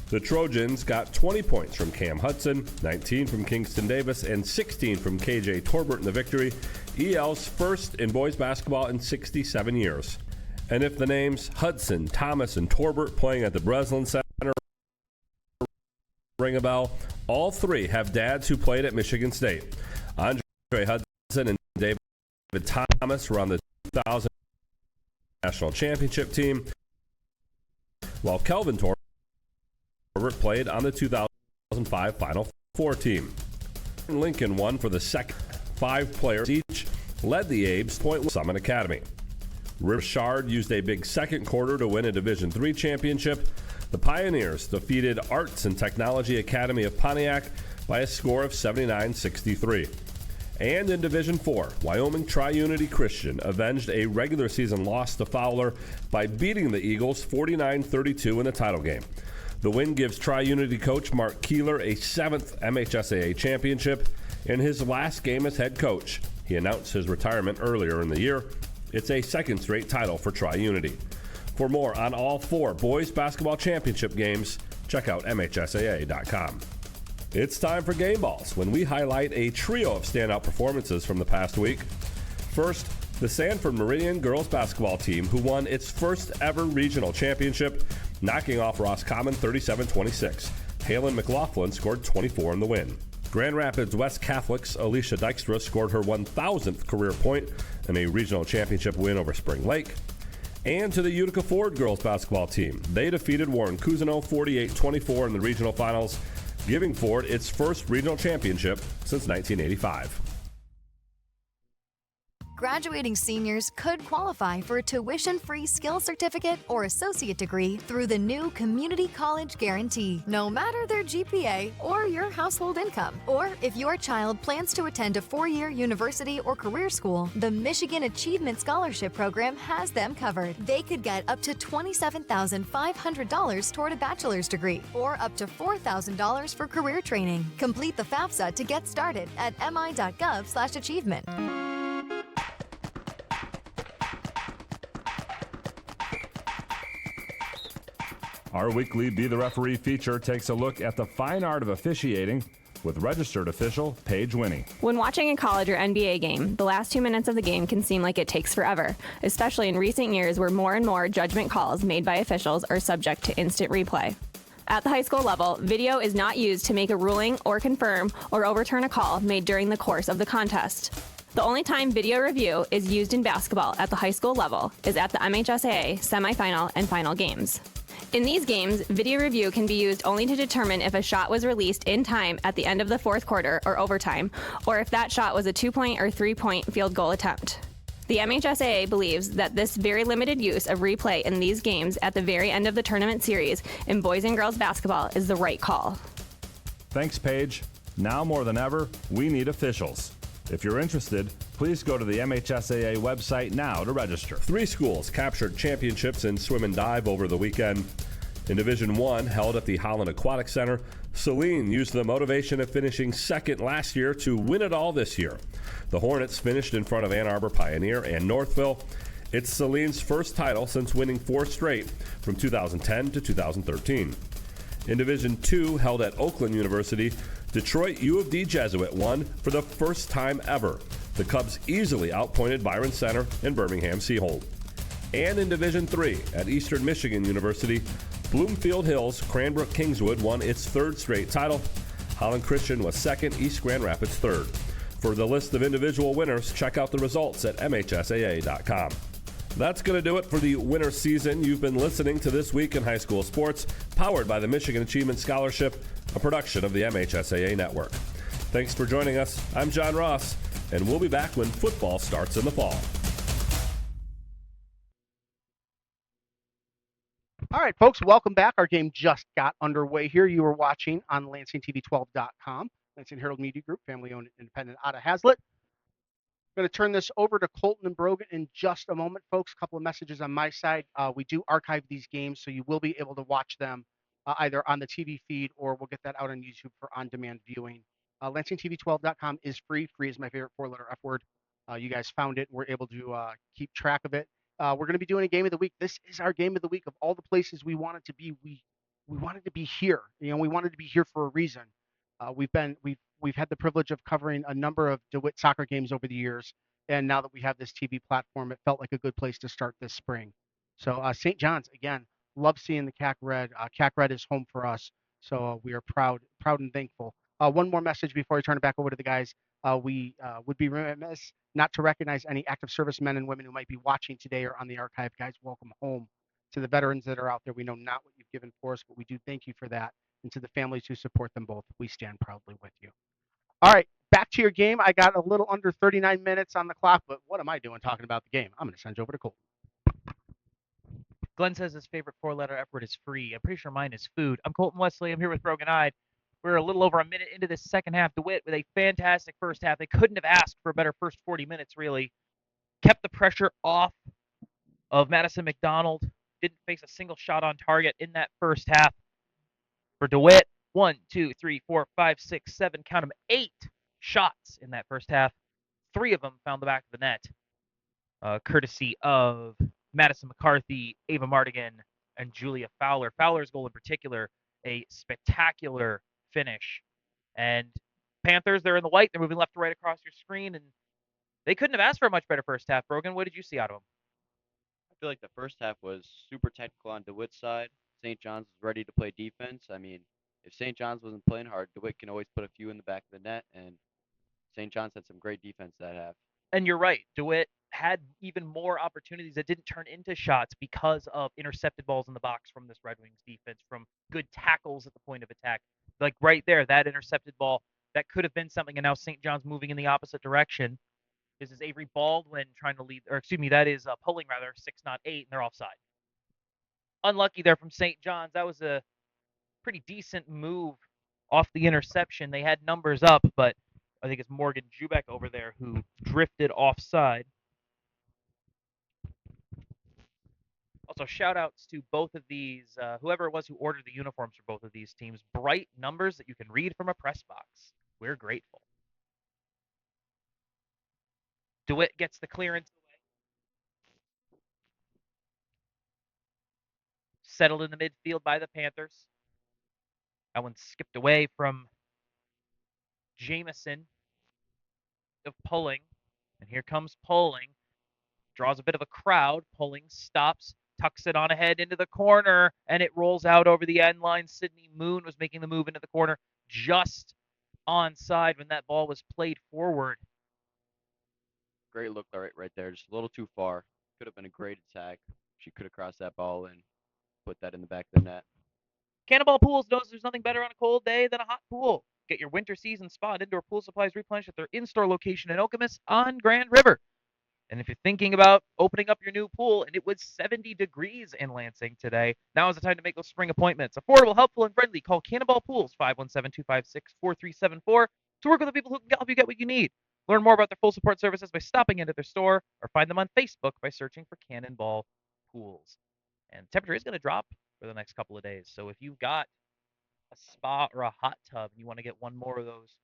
The Trojans got 20 points from Cam Hudson, 19 from Kingston Davis, and 16 from KJ Torbert in the victory, EL's first in boys basketball in 67 years. And if the names Hudson, Thomas, and Torbert playing at the Breslin Center ring a bell, all three have dads who played at Michigan State. Andre Hudson and David Thomas were on the 2000 National Championship team, while Kelvin Torbert played on the 2005 Final Four team. Lincoln won for the second. 5 players each led the Abes Point Summit Academy. Richard used a big second quarter to win a Division III championship. The Pioneers defeated Arts and Technology Academy of Pontiac by a score of 79-63. And in Division IV, Wyoming Tri-Unity Christian avenged a regular season loss to Fowler by beating the Eagles 49-32 in the title game. The win gives Tri-Unity coach Mark Keeler a 7th MHSAA championship in his last game as head coach. He announced his retirement earlier in the year. It's a second straight title for Tri-Unity. For more on all 4 boys basketball championship games, check out MHSAA.com. It's time for Game Balls, when we highlight a trio of standout performances from the past week. First, the Sanford Meridian girls basketball team, who won its first ever regional championship, knocking off Roscommon 37-26. Halen McLaughlin scored 24 in the win. Grand Rapids West Catholic's Alicia Dykstra scored her 1,000th career point in a regional championship win over Spring Lake. And to the Utica Ford girls basketball team, they defeated Warren Cousino 48-24 in the regional finals, giving Ford its first regional championship since 1985. Graduating seniors could qualify for a tuition-free skills certificate or associate degree through the new Community College Guarantee, no matter their GPA or your household income. Or if your child plans to attend a 4-year university or career school, the Michigan Achievement Scholarship Program has them covered. They could get up to $27,500 toward a bachelor's degree or up to $4,000 for career training. Complete the FAFSA to get started at mi.gov/achievement. Our weekly Be the Referee feature takes a look at the fine art of officiating with registered official Paige Winnie. When watching a college or NBA game, the last 2 minutes of the game can seem like it takes forever, especially in recent years where more and more judgment calls made by officials are subject to instant replay. At the high school level, video is not used to make a ruling or confirm or overturn a call made during the course of the contest. The only time video review is used in basketball at the high school level is at the MHSAA semifinal and final games. In these games, video review can be used only to determine if a shot was released in time at the end of the fourth quarter or overtime, or if that shot was a 2-point or 3-point field goal attempt. The MHSAA believes that this very limited use of replay in these games at the very end of the tournament series in boys and girls basketball is the right call. Thanks, Paige. Now more than ever, we need officials. If you're interested, please go to the MHSAA website now to register. 3 schools captured championships in swim and dive over the weekend. In Division I, held at the Holland Aquatic Center, Saline used the motivation of finishing second last year to win it all this year. The Hornets finished in front of Ann Arbor Pioneer and Northville. It's Saline's first title since winning 4 straight from 2010 to 2013. In Division II, held at Oakland University, Detroit U of D Jesuit won for the first time ever. The Cubs easily outpointed Byron Center and Birmingham Seahold. And in Division III, at Eastern Michigan University, Bloomfield Hills Cranbrook Kingswood won its 3rd straight title. Holland Christian was 2nd, East Grand Rapids 3rd. For the list of individual winners, check out the results at MHSAA.com. That's going to do it for the winter season. You've been listening to This Week in High School Sports, powered by the Michigan Achievement Scholarship, a production of the MHSAA Network. Thanks for joining us. I'm John Ross, and we'll be back when football starts in the fall. All right, folks, welcome back. Our game just got underway here. You were watching on LansingTV12.com, Lansing Herald Media Group, family-owned and independent out of Hazlitt. I'm going to turn this over to Colton and Brogan in just a moment, folks. A couple of messages on my side. We do archive these games, so you will be able to watch them either on the TV feed or we'll get that out on YouTube for on-demand viewing. LansingTV12.com is free. Free is my favorite four-letter F word. You guys found it. We're able to keep track of it. We're going to be doing a game of the week. This is our game of the week. Of all the places we wanted to be, we wanted to be here. You know, we wanted to be here for a reason. We've had the privilege of covering a number of DeWitt soccer games over the years, and now that we have this TV platform, it felt like a good place to start this spring. So St. John's, again, love seeing the CAC Red. CAC Red is home for us, so we are proud and thankful. One more message before I turn it back over to the guys. We would be remiss not to recognize any active service men and women who might be watching today or on the archive. Guys, welcome home. To the veterans that are out there, we know not what you've given for us, but we do thank you for that. And to the families who support them both, we stand proudly with you. All right, back to your game. I got a little under 39 minutes on the clock, but what am I doing talking about the game? I'm going to send you over to Colton. Glenn says his favorite four-letter F word is free. I'm pretty sure mine is food. I'm Colton Wesley. I'm here with Brogan Eyed. We're a little over a minute into this second half. DeWitt with a fantastic first half. They couldn't have asked for a better first 40 minutes, really. Kept the pressure off of Madison McDonald. Didn't face a single shot on target in that first half. For DeWitt, 1, 2, 3, 4, 5, 6, 7, count them, 8 shots in that first half. 3 of them found the back of the net, courtesy of Madison McCarthy, Ava Mardigan, and Julia Fowler. Fowler's goal in particular, a spectacular finish. And Panthers, they're in the white. They're moving left to right across your screen, and they couldn't have asked for a much better first half. Brogan, what did you see out of them? I feel like the first half was super technical on DeWitt's side. St. John's was ready to play defense. I mean, if St. John's wasn't playing hard, DeWitt can always put a few in the back of the net, and St. John's had some great defense that half. And you're right. DeWitt had even more opportunities that didn't turn into shots because of intercepted balls in the box from this Red Wings defense, from good tackles at the point of attack. Like right there, that intercepted ball, that could have been something, and now St. John's moving in the opposite direction. This is Avery Baldwin trying to lead, or excuse me, that is pulling rather, 6, not 8, and they're offside. Unlucky there from St. John's. That was a pretty decent move off the interception. They had numbers up, but I think it's Morgan Jubek over there who drifted offside. Also, shout-outs to both of these, whoever it was who ordered the uniforms for both of these teams. Bright numbers that you can read from a press box. We're grateful. DeWitt gets the clearance away. Settled in the midfield by the Panthers. That one skipped away from Jameson of Pulling. And here comes Pulling. Draws a bit of a crowd. Pulling stops, tucks it on ahead into the corner, and it rolls out over the end line. Sydney Moon was making the move into the corner just onside when that ball was played forward. Great look right there. Just a little too far. Could have been a great attack. She could have crossed that ball and put that in the back of the net. Cannonball Pools knows there's nothing better on a cold day than a hot pool. Get your winter season spa and indoor pool supplies replenished at their in-store location in Okemos on Grand River. And if you're thinking about opening up your new pool, and it was 70 degrees in Lansing today, now is the time to make those spring appointments. Affordable, helpful, and friendly. Call Cannonball Pools, 517-256-4374, to work with the people who can help you get what you need. Learn more about their full support services by stopping into their store or find them on Facebook by searching for Cannonball Pools. And the temperature is going to drop for the next couple of days. So if you've got a spa or a hot tub and you want to get one more of those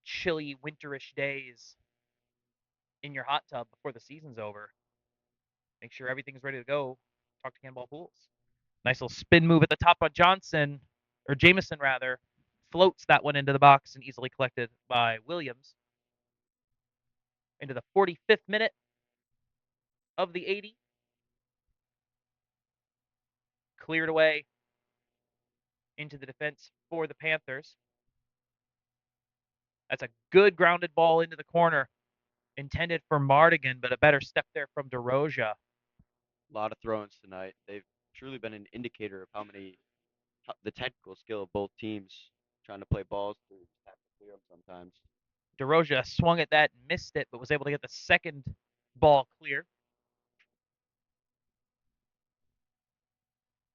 chilly, winterish days in your hot tub before the season's over, make sure everything's ready to go. Talk to Cannonball Pools. Nice little spin move at the top of Jameson, floats that one into the box and easily collected by Williams. Into the 45th minute of the 80. Cleared away into the defense for the Panthers. That's a good grounded ball into the corner, intended for Mardigan, but a better step there from DeRoja. A lot of throw-ins tonight. They've truly been an indicator of the technical skill of both teams, trying to play balls to have to clear them sometimes. DeRoja swung at that and missed it, but was able to get the second ball clear.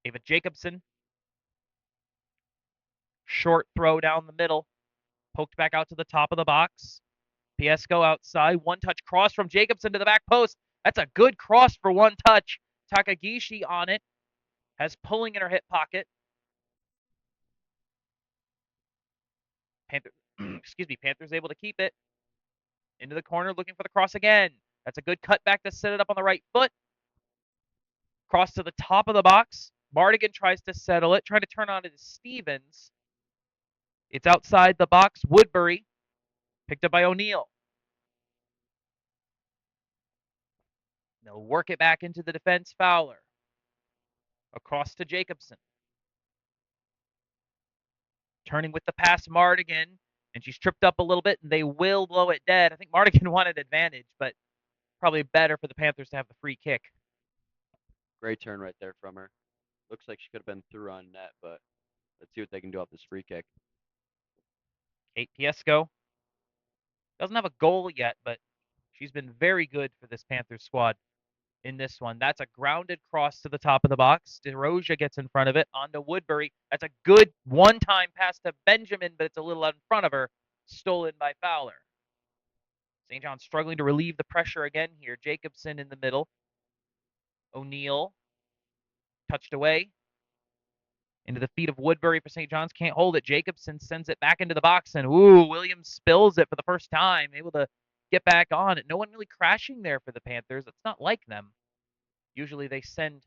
Ava Jacobson. Short throw down the middle. Poked back out to the top of the box. Piesco outside. One touch cross from Jacobson to the back post. That's a good cross for one touch. Takagishi on it. Has pulling in her hip pocket. Panthers able to keep it. Into the corner, looking for the cross again. That's a good cutback to set it up on the right foot. Cross to the top of the box. Mardigan tries to settle it, trying to turn on it to Stevens. It's outside the box. Woodbury, picked up by O'Neal. They'll work it back into the defense. Fowler. Across to Jacobson. Turning with the pass, Mardigan, and she's tripped up a little bit, and they will blow it dead. I think Mardigan wanted advantage, but probably better for the Panthers to have the free kick. Great turn right there from her. Looks like she could have been through on net, but let's see what they can do off this free kick. Kate Piesco doesn't have a goal yet, but she's been very good for this Panthers squad in this one. That's a grounded cross to the top of the box. DeRoja gets in front of it onto Woodbury. That's a good one-time pass to Benjamin, but it's a little out in front of her. Stolen by Fowler. St. John's struggling to relieve the pressure again here. Jacobson in the middle. O'Neal touched away. Into the feet of Woodbury for St. John's. Can't hold it. Jacobson sends it back into the box, and Williams spills it for the first time. Able to get back on it. No one really crashing there for the Panthers. It's not like them. Usually they send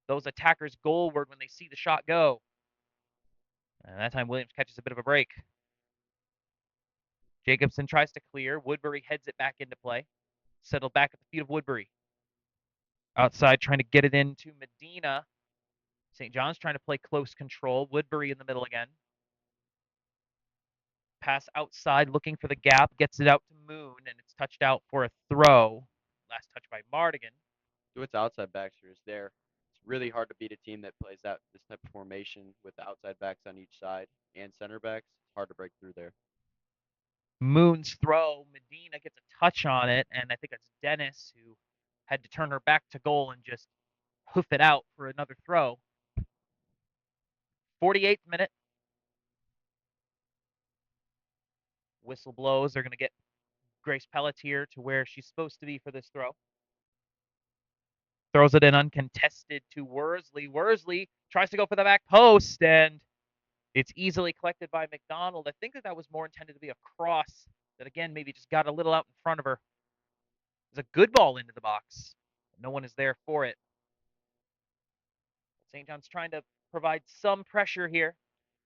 those attackers goalward when they see the shot go. And that time Williams catches a bit of a break. Jacobson tries to clear. Woodbury heads it back into play. Settled back at the feet of Woodbury. Outside trying to get it into Medina. St. John's trying to play close control. Woodbury in the middle again. Pass outside looking for the gap. Gets it out to Moon, and it's touched out for a throw. Last touch by Mardigan. DeWitt's outside backs are there. It's really hard to beat a team that plays out this type of formation with the outside backs on each side and center backs. It's hard to break through there. Moon's throw. Medina gets a touch on it, and I think it's Dennis who had to turn her back to goal and just hoof it out for another throw. 48th minute. Whistle blows. They're going to get Grace Pelletier to where she's supposed to be for this throw. Throws it in uncontested to Worsley. Worsley tries to go for the back post, and it's easily collected by McDonald. I think that was more intended to be a cross that, again, maybe just got a little out in front of her. It's a good ball into the box. No one is there for it. St. John's trying to provide some pressure here.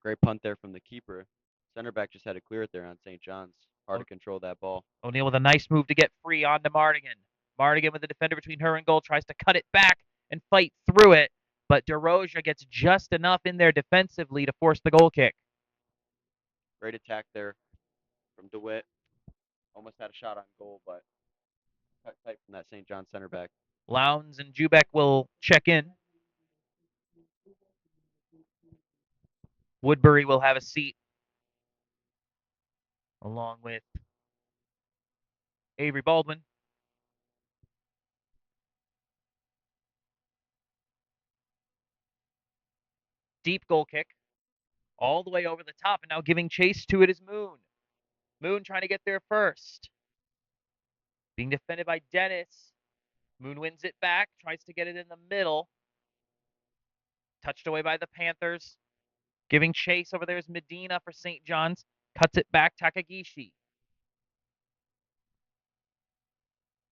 Great punt there from the keeper. Center back just had to clear it there on St. John's. Hard to control that ball. O'Neal with a nice move to get free onto Mardigan. Mardigan with the defender between her and goal tries to cut it back and fight through it, but DeRoja gets just enough in there defensively to force the goal kick. Great attack there from DeWitt. Almost had a shot on goal, but cut tight from that St. John center back. Lowndes and Jubek will check in. Woodbury will have a seat along with Avery Baldwin. Deep goal kick. All the way over the top, and now giving chase to it is Moon. Moon trying to get there first. Being defended by Dennis. Moon wins it back, tries to get it in the middle. Touched away by the Panthers. Giving chase over there is Medina for St. John's. Cuts it back, Takagishi.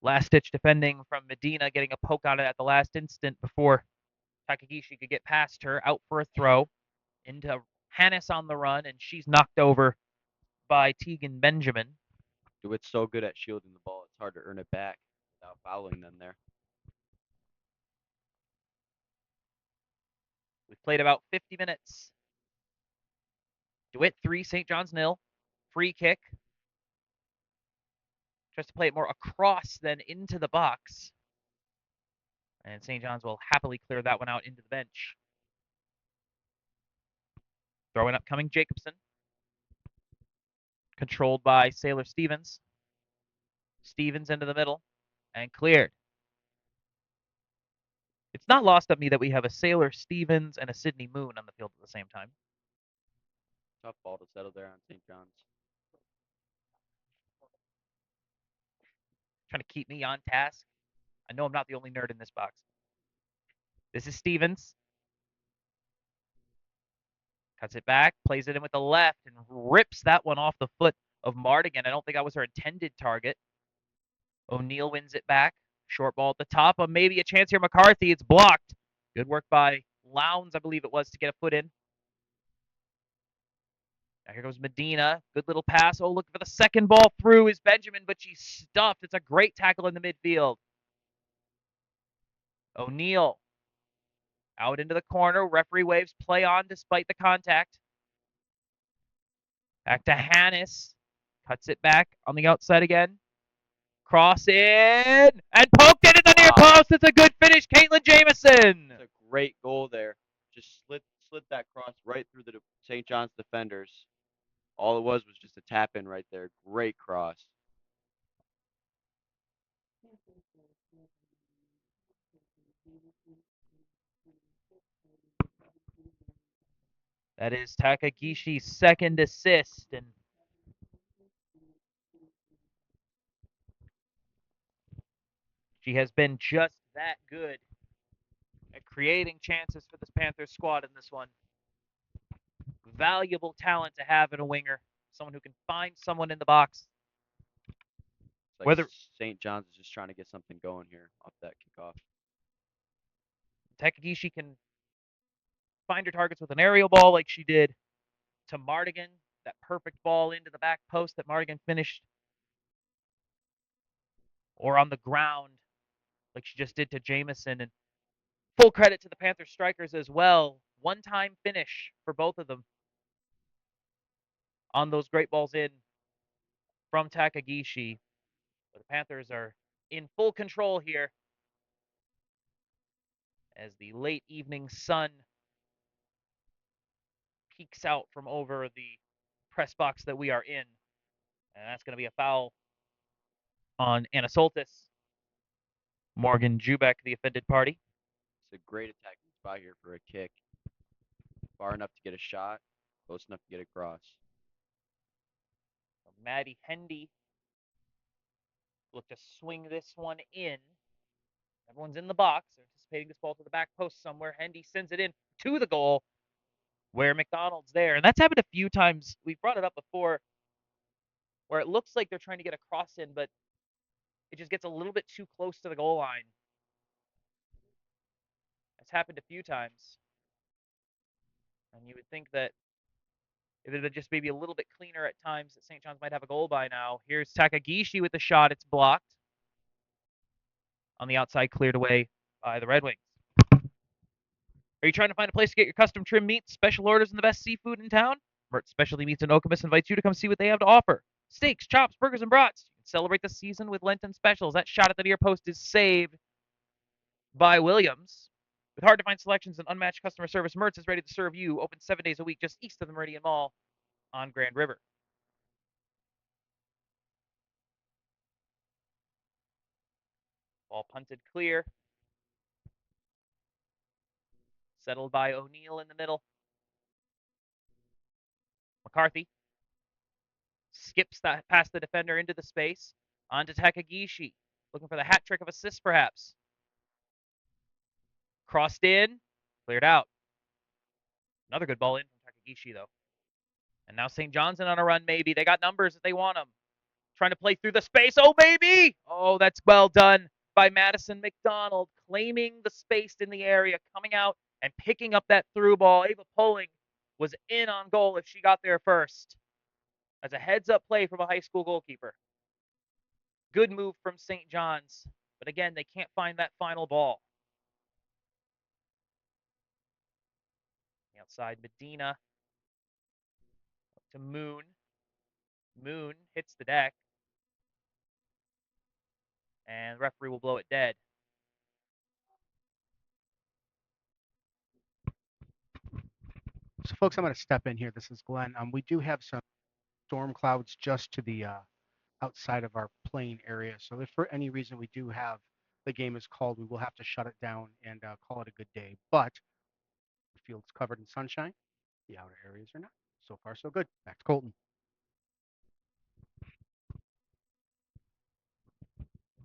Last-ditch defending from Medina, getting a poke on it at the last instant before Takagishi could get past her. Out for a throw into Hannes on the run, and she's knocked over by Tegan Benjamin. DeWitt's so good at shielding the ball, it's hard to earn it back without fouling them there. We've played about 50 minutes. DeWitt 3, St. John's 0. Free kick. Tries to play it more across than into the box. And St. John's will happily clear that one out into the bench. Throwing up coming Jacobson. Controlled by Sailor Stevens. Stevens into the middle and cleared. It's not lost on me that we have a Sailor Stevens and a Sydney Moon on the field at the same time. Tough ball to settle there on St. John's. Trying to keep me on task. I know I'm not the only nerd in this box. This is Stevens. Cuts it back, plays it in with the left, and rips that one off the foot of Mardigan. I don't think that was her intended target. O'Neal wins it back. Short ball at the top, but maybe a chance here. McCarthy, it's blocked. Good work by Lowndes, I believe it was, to get a foot in. Now here goes Medina. Good little pass. Oh, looking for the second ball through is Benjamin, but she's stuffed. It's a great tackle in the midfield. O'Neal out into the corner. Referee waves play on despite the contact. Back to Hannes. Cuts it back on the outside again. Cross in and poked it in the near post. It's a good finish, Caitlin Jamison. It's a great goal there. Just slid that cross right through the St. John's defenders. All it was just a tap in right there. Great cross. That is Takagishi's second assist, and she has been just that good at creating chances for this Panthers squad in this one. Valuable talent to have in a winger, someone who can find someone in the box. It's like Whether St. John's is just trying to get something going here off that kickoff. Takagishi can find her targets with an aerial ball like she did to Mardigan, that perfect ball into the back post that Mardigan finished, or on the ground like she just did to Jamison. And full credit to the Panthers strikers as well. One-time finish for both of them on those great balls in from Takagishi. But the Panthers are in full control here as the late evening sun peeks out from over the press box that we are in. And that's going to be a foul on Anna Soltis. Morgan Jubek, the offended party. It's a great attacking spot here for a kick. Far enough to get a shot, close enough to get across. Maddie Hendy look to swing this one in. Everyone's in the box. They're anticipating this ball to the back post somewhere. Hendy sends it in to the goal where McDonald's there. And that's happened a few times. We've brought it up before where it looks like they're trying to get a cross in, but it just gets a little bit too close to the goal line. That's happened a few times. And you would think that if it had just maybe a little bit cleaner at times, that St. John's might have a goal by now. Here's Takagishi with the shot. It's blocked. On the outside, cleared away by the Red Wings. Are you trying to find a place to get your custom trim meats, special orders, and the best seafood in town? Mertz Specialty Meats in Okemos invites you to come see what they have to offer. Steaks, chops, burgers, and brats. You can celebrate the season with Lenten specials. That shot at the near post is saved by Williams. With hard-to-find selections and unmatched customer service, Mertz is ready to serve you. Open 7 days a week just east of the Meridian Mall on Grand River. Ball punted clear. Settled by O'Neal in the middle. McCarthy skips that past the defender into the space. On to Takagishi. Looking for the hat trick of assists, perhaps. Crossed in. Cleared out. Another good ball in from Takagishi, though. And now St. John's in on a run, maybe. They got numbers if they want them. Trying to play through the space. Oh, baby! Oh, that's well done by Madison McDonald. Claiming the space in the area. Coming out and picking up that through ball. Ava Poling was in on goal if she got there first. As a heads-up play from a high school goalkeeper. Good move from St. John's. But again, they can't find that final ball. Outside Medina. Up to Moon. Moon hits the deck. And the referee will blow it dead. So, folks, I'm going to step in here. This is Glenn. We do have some storm clouds just to the outside of our playing area. So if for any reason we do have the game is called, we will have to shut it down and call it a good day. But the field's covered in sunshine. The outer areas are not. So far, so good. Back to Colton.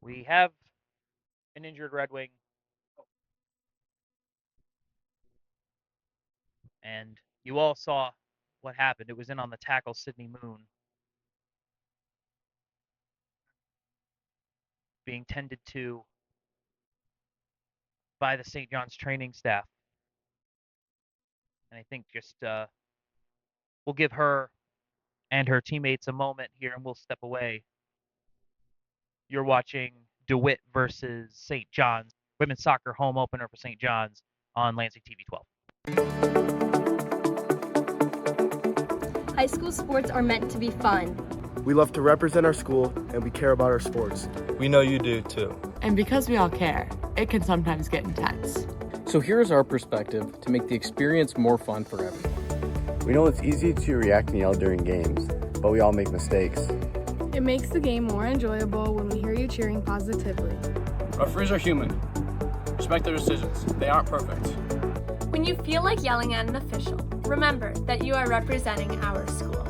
We have an injured Red Wing. And you all saw what happened. It was in on the tackle, Sydney Moon, being tended to by the St. John's training staff. And I think just we'll give her and her teammates a moment here, and we'll step away. You're watching DeWitt versus St. John's, women's soccer home opener for St. John's on Lansing TV 12. High school sports are meant to be fun. We love to represent our school, and we care about our sports. We know you do too. And because we all care, it can sometimes get intense. So here's our perspective to make the experience more fun for everyone. We know it's easy to react and yell during games, but we all make mistakes. It makes the game more enjoyable when we hear you cheering positively. Referees are human. Respect their decisions. They aren't perfect. When you feel like yelling at an official, remember that you are representing our school.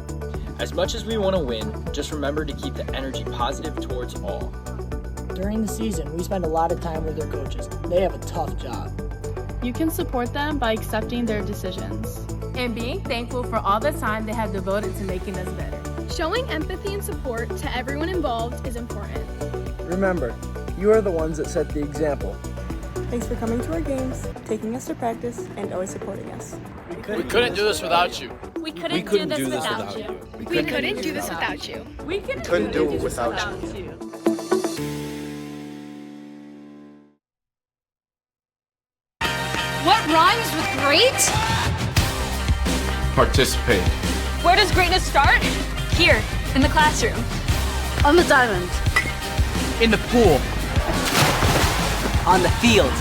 As much as we want to win, just remember to keep the energy positive towards all. During the season, we spend a lot of time with their coaches. They have a tough job. You can support them by accepting their decisions. And being thankful for all the time they have devoted to making us better. Showing empathy and support to everyone involved is important. Remember, you are the ones that set the example. Thanks for coming to our games, taking us to practice, and always supporting us. We couldn't do this without you. We couldn't do this without you. We couldn't do this without you. We couldn't do it without you. What rhymes with great? Participate. Where does greatness start? Here, in the classroom. On the diamond. In the pool. On the field.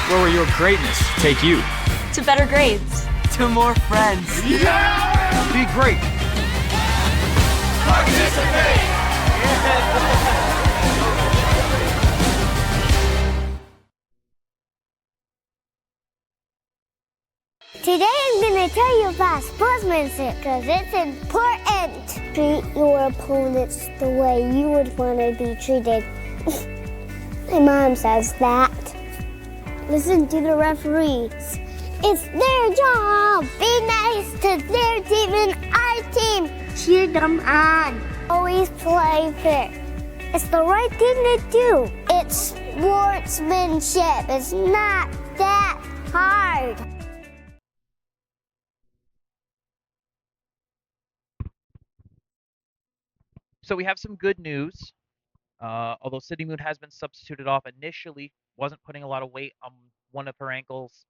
Where will your greatness take you? To better grades. To more friends. Yeah! Be great. Participate! Today I'm going to tell you about sportsmanship because it's important. Treat your opponents the way you would want to be treated. My mom says that. Listen to the referees. It's their job. Be nice to their team and our team. Cheer them on. Always play fair. It's the right thing to do. It's sportsmanship. It's not that hard. So we have some good news. Although Sydney Moon has been substituted off initially, wasn't putting a lot of weight on one of her ankles,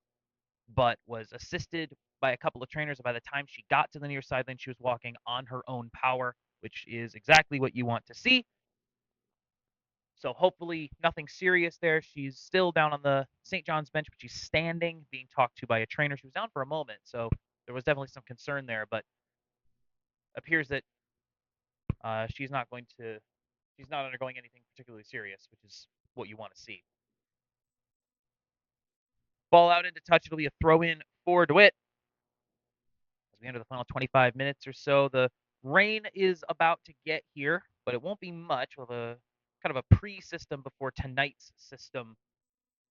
but was assisted by a couple of trainers. By the time she got to the near sideline, she was walking on her own power, which is exactly what you want to see. So hopefully nothing serious there. She's still down on the St. John's bench, but she's standing, being talked to by a trainer. She was down for a moment, so there was definitely some concern there, but appears that she's not undergoing anything particularly serious, which is what you want to see. Ball out into touch. It'll be a throw in for DeWitt. As we enter the final 25 minutes or so, the rain is about to get here, but it won't be much. We'll have a kind of a pre-system before tonight's system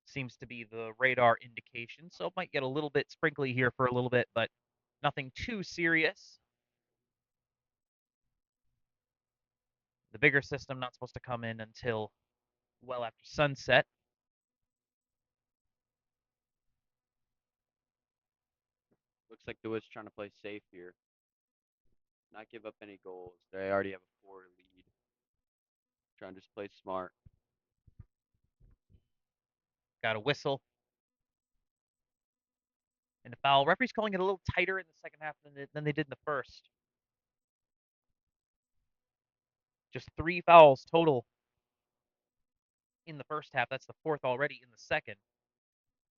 seems to be the radar indication. So it might get a little bit sprinkly here for a little bit, but nothing too serious. The bigger system not supposed to come in until well after sunset. Looks like DeWitt's trying to play safe here. Not give up any goals. They already have a 4 lead. Trying to just play smart. Got a whistle. And a foul. Referee's calling it a little tighter in the second half than they did in the first. Just 3 fouls total in the first half. That's the 4th already in the second.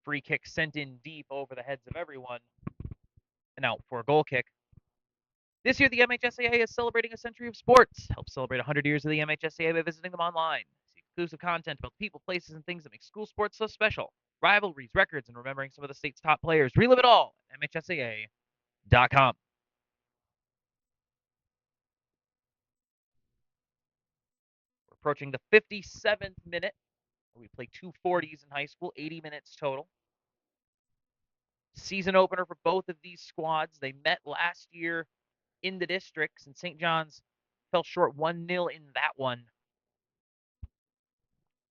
Free kick sent in deep over the heads of everyone. And out for a goal kick. This year, the MHSAA is celebrating a century of sports. Help celebrate 100 years of the MHSAA by visiting them online. exclusive content about people, places, and things that make school sports so special. Rivalries, records, and remembering some of the state's top players. Relive it all at MHSAA.com. We're approaching the 57th minute. We play 240s in high school, 80 minutes total. Season opener for both of these squads. They met last year in the districts, and St. John's fell short 1-0 in that one.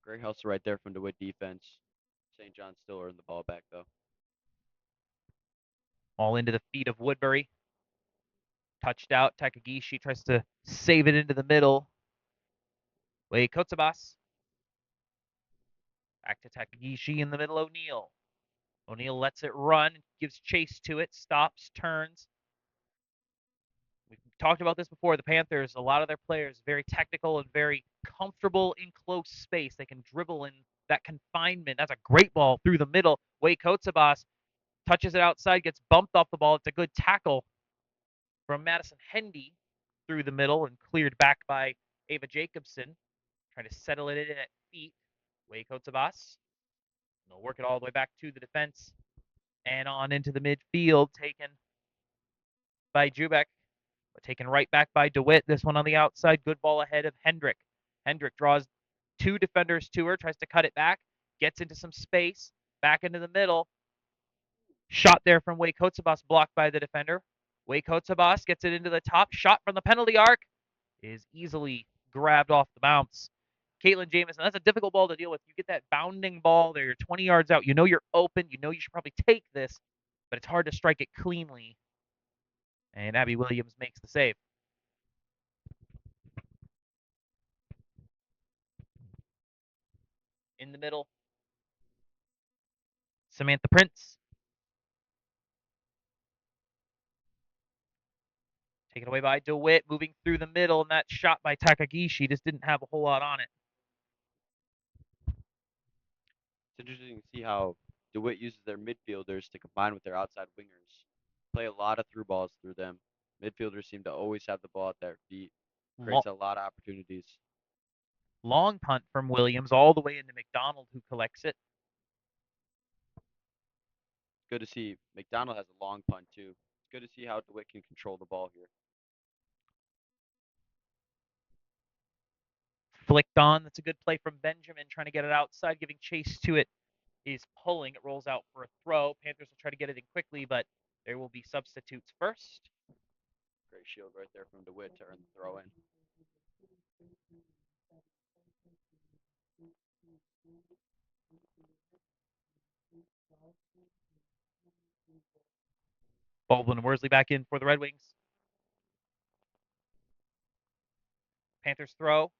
Great hustle right there from DeWitt defense. St. John's still earned the ball back, though. All into the feet of Woodbury. Touched out. Takagishi tries to save it into the middle. Wait, Kotsabas. Back to Takagishi in the middle. O'Neal. O'Neal lets it run, gives chase to it, stops, turns. We've talked about this before. The Panthers, a lot of their players, very technical and very comfortable in close space. They can dribble in that confinement. That's a great ball through the middle. Wei Kotsabas touches it outside, gets bumped off the ball. It's a good tackle from Madison Hendy through the middle and cleared back by Ava Jacobson. Trying to settle it in at feet. Wei Kotsabas. They'll work it all the way back to the defense and on into the midfield, taken by Jubek, but taken right back by DeWitt. This one on the outside. Good ball ahead of Hendrick. Hendrick draws two defenders to her, tries to cut it back, gets into some space, back into the middle. Shot there from Wei Kotsabas, blocked by the defender. Wei Kotsabas gets it into the top. Shot from the penalty arc is easily grabbed off the bounce. Caitlin Jamison, that's a difficult ball to deal with. You get that bounding ball there, you're 20 yards out. You know you're open. You know you should probably take this, but it's hard to strike it cleanly. And Abby Williams makes the save. In the middle, Samantha Prince. Taken away by DeWitt, moving through the middle, and that shot by Takagishi just didn't have a whole lot on it. It's interesting to see how DeWitt uses their midfielders to combine with their outside wingers. Play a lot of through balls through them. Midfielders seem to always have the ball at their feet. Creates a lot of opportunities. Long punt from Williams all the way into McDonald, who collects it. Good to see McDonald has a long punt too. It's good to see how DeWitt can control the ball here. Flicked on. That's a good play from Benjamin, trying to get it outside, giving chase to it. Is pulling. It rolls out for a throw. Panthers will try to get it in quickly, but there will be substitutes first. Great shield right there from DeWitt to earn the throw in. Baldwin and Worsley back in for the Red Wings. Panthers throw.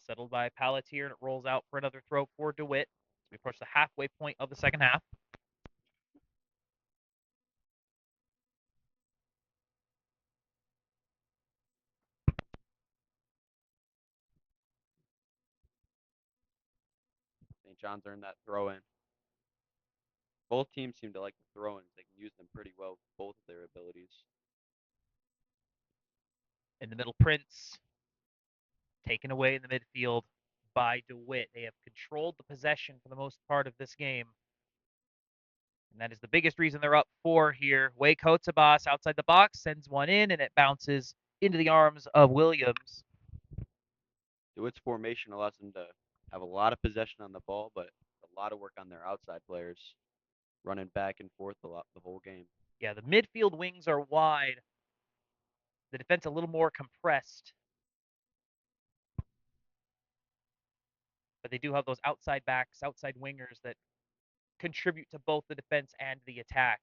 Settled by Pelletier, and it rolls out for another throw for DeWitt. We approach the halfway point of the second half. St. John's earned that throw in. Both teams seem to like the throw ins. They can use them pretty well, both of their abilities. In the middle, Prince. Taken away in the midfield by DeWitt. They have controlled the possession for the most part of this game. And that is the biggest reason they're up 4 here. Wei Kotsabas outside the box, sends one in, and it bounces into the arms of Williams. DeWitt's formation allows them to have a lot of possession on the ball, but a lot of work on their outside players, running back and forth the whole game. Yeah, the midfield wings are wide. The defense a little more compressed. But they do have those outside backs, outside wingers that contribute to both the defense and the attack.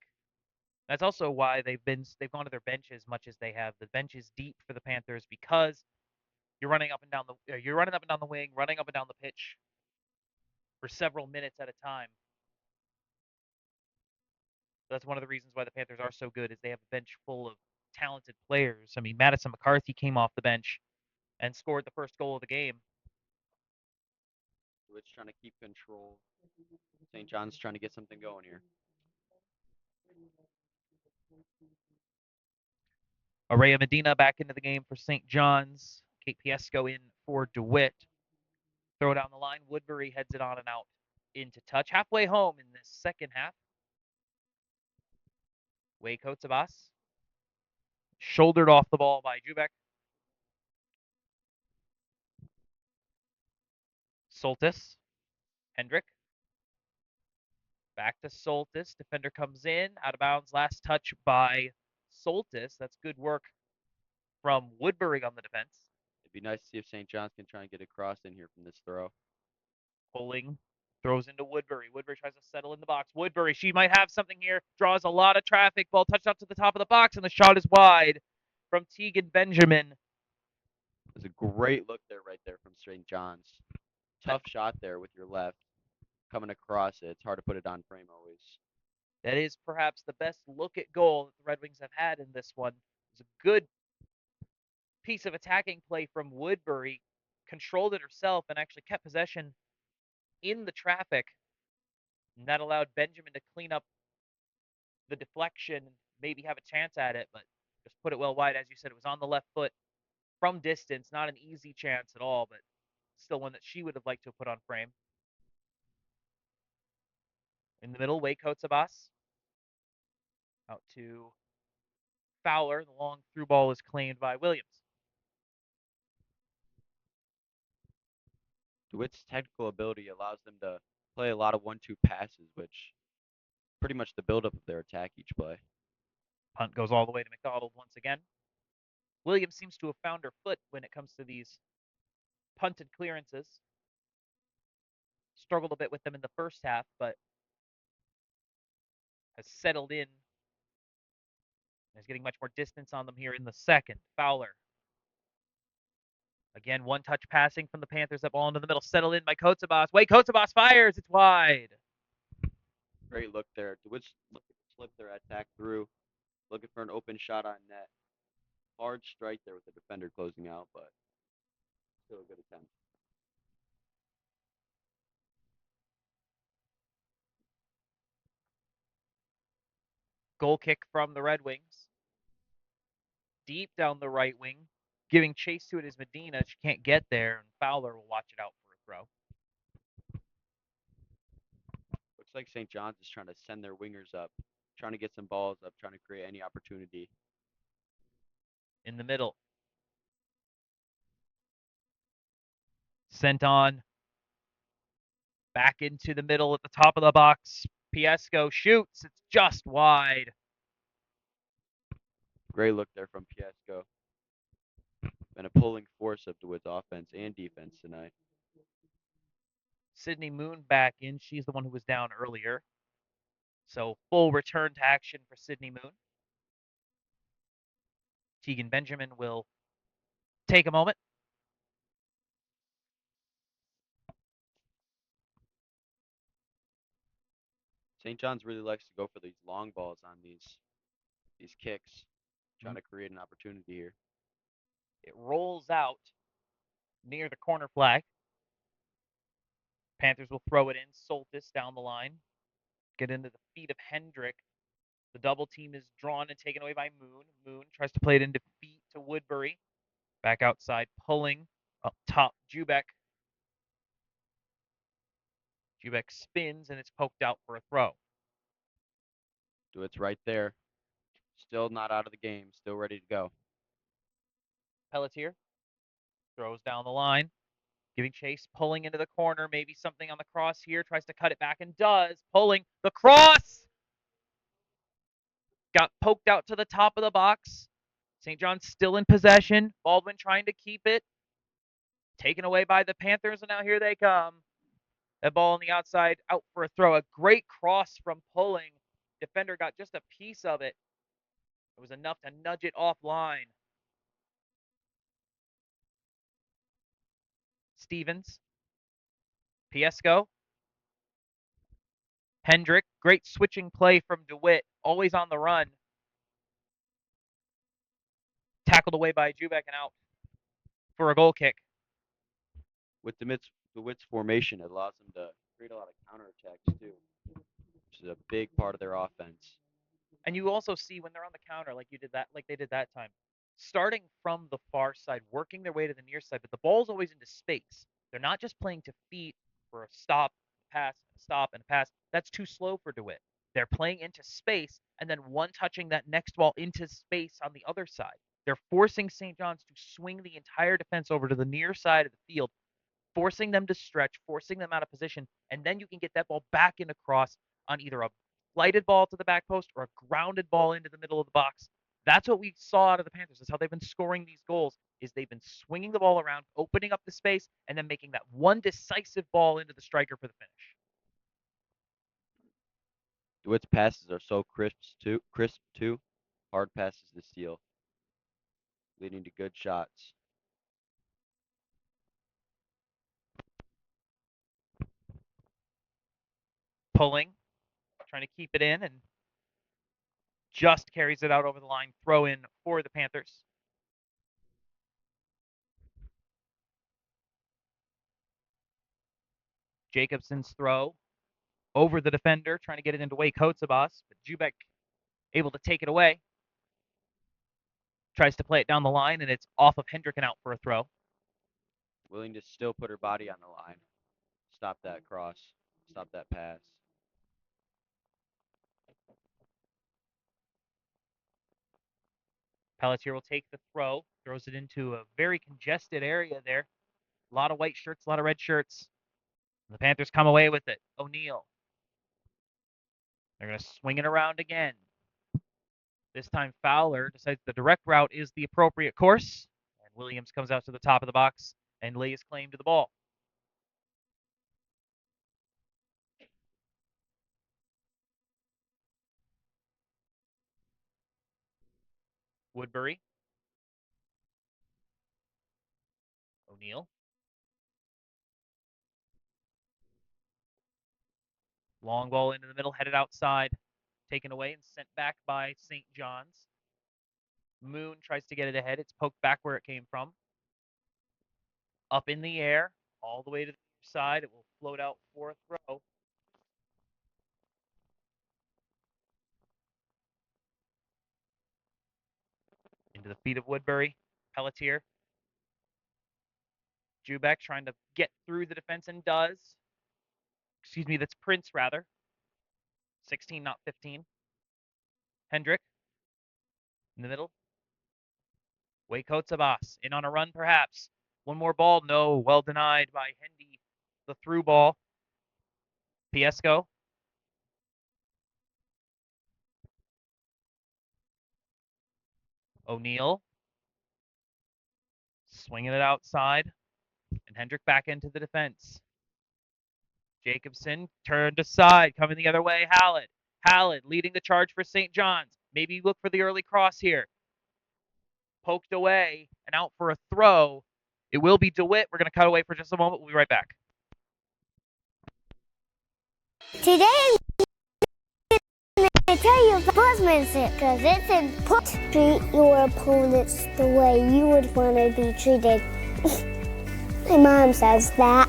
That's also why they've gone to their bench as much as they have. The bench is deep for the Panthers because you're running up and down the wing, running up and down the pitch for several minutes at a time. That's one of the reasons why the Panthers are so good is they have a bench full of talented players. I mean, Madison McCarthy came off the bench and scored the first goal of the game. DeWitt's trying to keep control. St. John's trying to get something going here. Araya Medina back into the game for St. John's. Kate Piesco in for DeWitt. Throw down the line. Woodbury heads it on and out into touch. Halfway home in this second half. Kotsabas. Shouldered off the ball by Jubek. Soltis. Hendrick. Back to Soltis. Defender comes in. Out of bounds. Last touch by Soltis. That's good work from Woodbury on the defense. It'd be nice to see if St. John's can try and get a cross in here from this throw. Pulling. Throws into Woodbury. Woodbury tries to settle in the box. Woodbury, she might have something here. Draws a lot of traffic. Ball touched out to the top of the box, and the shot is wide from Tegan Benjamin. There's a great look there right there from St. John's. Tough shot there with your left. Coming across it. It's hard to put it on frame always. That is perhaps the best look at goal that the Red Wings have had in this one. It was a good piece of attacking play from Woodbury. Controlled it herself and actually kept possession in the traffic. And that allowed Benjamin to clean up the deflection, maybe have a chance at it, but just put it well wide. As you said, it was on the left foot from distance. Not an easy chance at all, but still one that she would have liked to have put on frame. In the middle, Kotsabas. Out to Fowler. The long through ball is claimed by Williams. DeWitt's technical ability allows them to play a lot of 1-2 passes, which pretty much the buildup of their attack each play. Punt goes all the way to McDonald once again. Williams seems to have found her foot when it comes to these punted clearances. Struggled a bit with them in the first half, but has settled in. Is getting much more distance on them here in the second. Fowler. Again, one-touch passing from the Panthers. That ball into the middle. Settled in by Kotsabas. Kotsabas fires. It's wide. Great look there. DeWitt's looking to slip their attack through. Looking for an open shot on net. Hard strike there with the defender closing out, but still a good attempt. Goal kick from the Red Wings. Deep down the right wing. Giving chase to it is Medina. She can't get there, and Fowler will watch it out for a throw. Looks like St. John's is trying to send their wingers up, trying to get some balls up, trying to create any opportunity. In the middle. Sent on. Back into the middle at the top of the box. Piesco shoots. It's just wide. Great look there from Piesco. Been a pulling force of DeWitt's offense and defense tonight. Sydney Moon back in. She's the one who was down earlier. So full return to action for Sydney Moon. Tegan Benjamin will take a moment. St. John's really likes to go for these long balls on these kicks, trying to create an opportunity here. It rolls out near the corner flag. Panthers will throw it in. Soltis down the line. Get into the feet of Hendrick. The double team is drawn and taken away by Moon. Moon tries to play it into feet to Woodbury. Back outside, pulling. Up top, Jubek. Jubek spins, and it's poked out for a throw. DeWitt's right there. Still not out of the game. Still ready to go. Pelletier throws down the line. Giving chase, pulling into the corner. Maybe something on the cross here. Tries to cut it back and does. Pulling the cross. Got poked out to the top of the box. St. John's still in possession. Baldwin trying to keep it. Taken away by the Panthers, and now here they come. That ball on the outside, out for a throw. A great cross from pulling. Defender got just a piece of it. It was enough to nudge it offline. Stevens. Piesco. Hendrick. Great switching play from DeWitt. Always on the run. Tackled away by Jubek and out for a goal kick. With DeWitt's formation, it allows them to create a lot of counterattacks too, which is a big part of their offense. And you also see when they're on the counter, like they did that time. starting from the far side, working their way to the near side, but the ball's always into space. They're not just playing to feet for a stop, pass, stop, and a pass. That's too slow for DeWitt. They're playing into space and then one touching that next ball into space on the other side. They're forcing St. John's to swing the entire defense over to the near side of the field, forcing them to stretch, forcing them out of position, and then you can get that ball back in across on either a flighted ball to the back post or a grounded ball into the middle of the box. That's what we saw out of the Panthers. That's how they've been scoring these goals, is they've been swinging the ball around, opening up the space, and then making that one decisive ball into the striker for the finish. DeWitt's passes are so crisp too. Hard passes to steal, leading to good shots. Pulling, trying to keep it in, and just carries it out over the line. Throw in for the Panthers. Jacobson's throw over the defender, trying to get it into Wake Hotsabas, but Jubek able to take it away. Tries to play it down the line, and it's off of Hendrick and out for a throw. Willing to still put her body on the line. Stop that cross. Stop that pass. Pelletier will take the throw, throws it into a very congested area there. A lot of white shirts, a lot of red shirts. The Panthers come away with it. O'Neal. They're going to swing it around again. This time Fowler decides the direct route is the appropriate course, and Williams comes out to the top of the box and lays claim to the ball. Woodbury. O'Neal. Long ball into the middle, headed outside, taken away and sent back by St. John's. Moon tries to get it ahead. It's poked back where it came from. Up in the air, all the way to the side. It will float out for a throw. Into the feet of Woodbury. Pelletier. Jubek trying to get through the defense and does. Excuse me, that's Prince rather. 16, not 15. Hendrick in the middle. Wake Hotsabas in on a run perhaps. One more ball, no. Well denied by Hendy. The through ball. Piesco. O'Neal. Swinging it outside. And Hendrick back into the defense. Jacobson turned aside, coming the other way. Hallett. Hallett leading the charge for St. John's. Maybe look for the early cross here. Poked away and out for a throw. It will be DeWitt. We're going to cut away for just a moment. We'll be right back. Today I'm going to tell you about sportsmanship because it's important to treat your opponents the way you would want to be treated. My mom says that.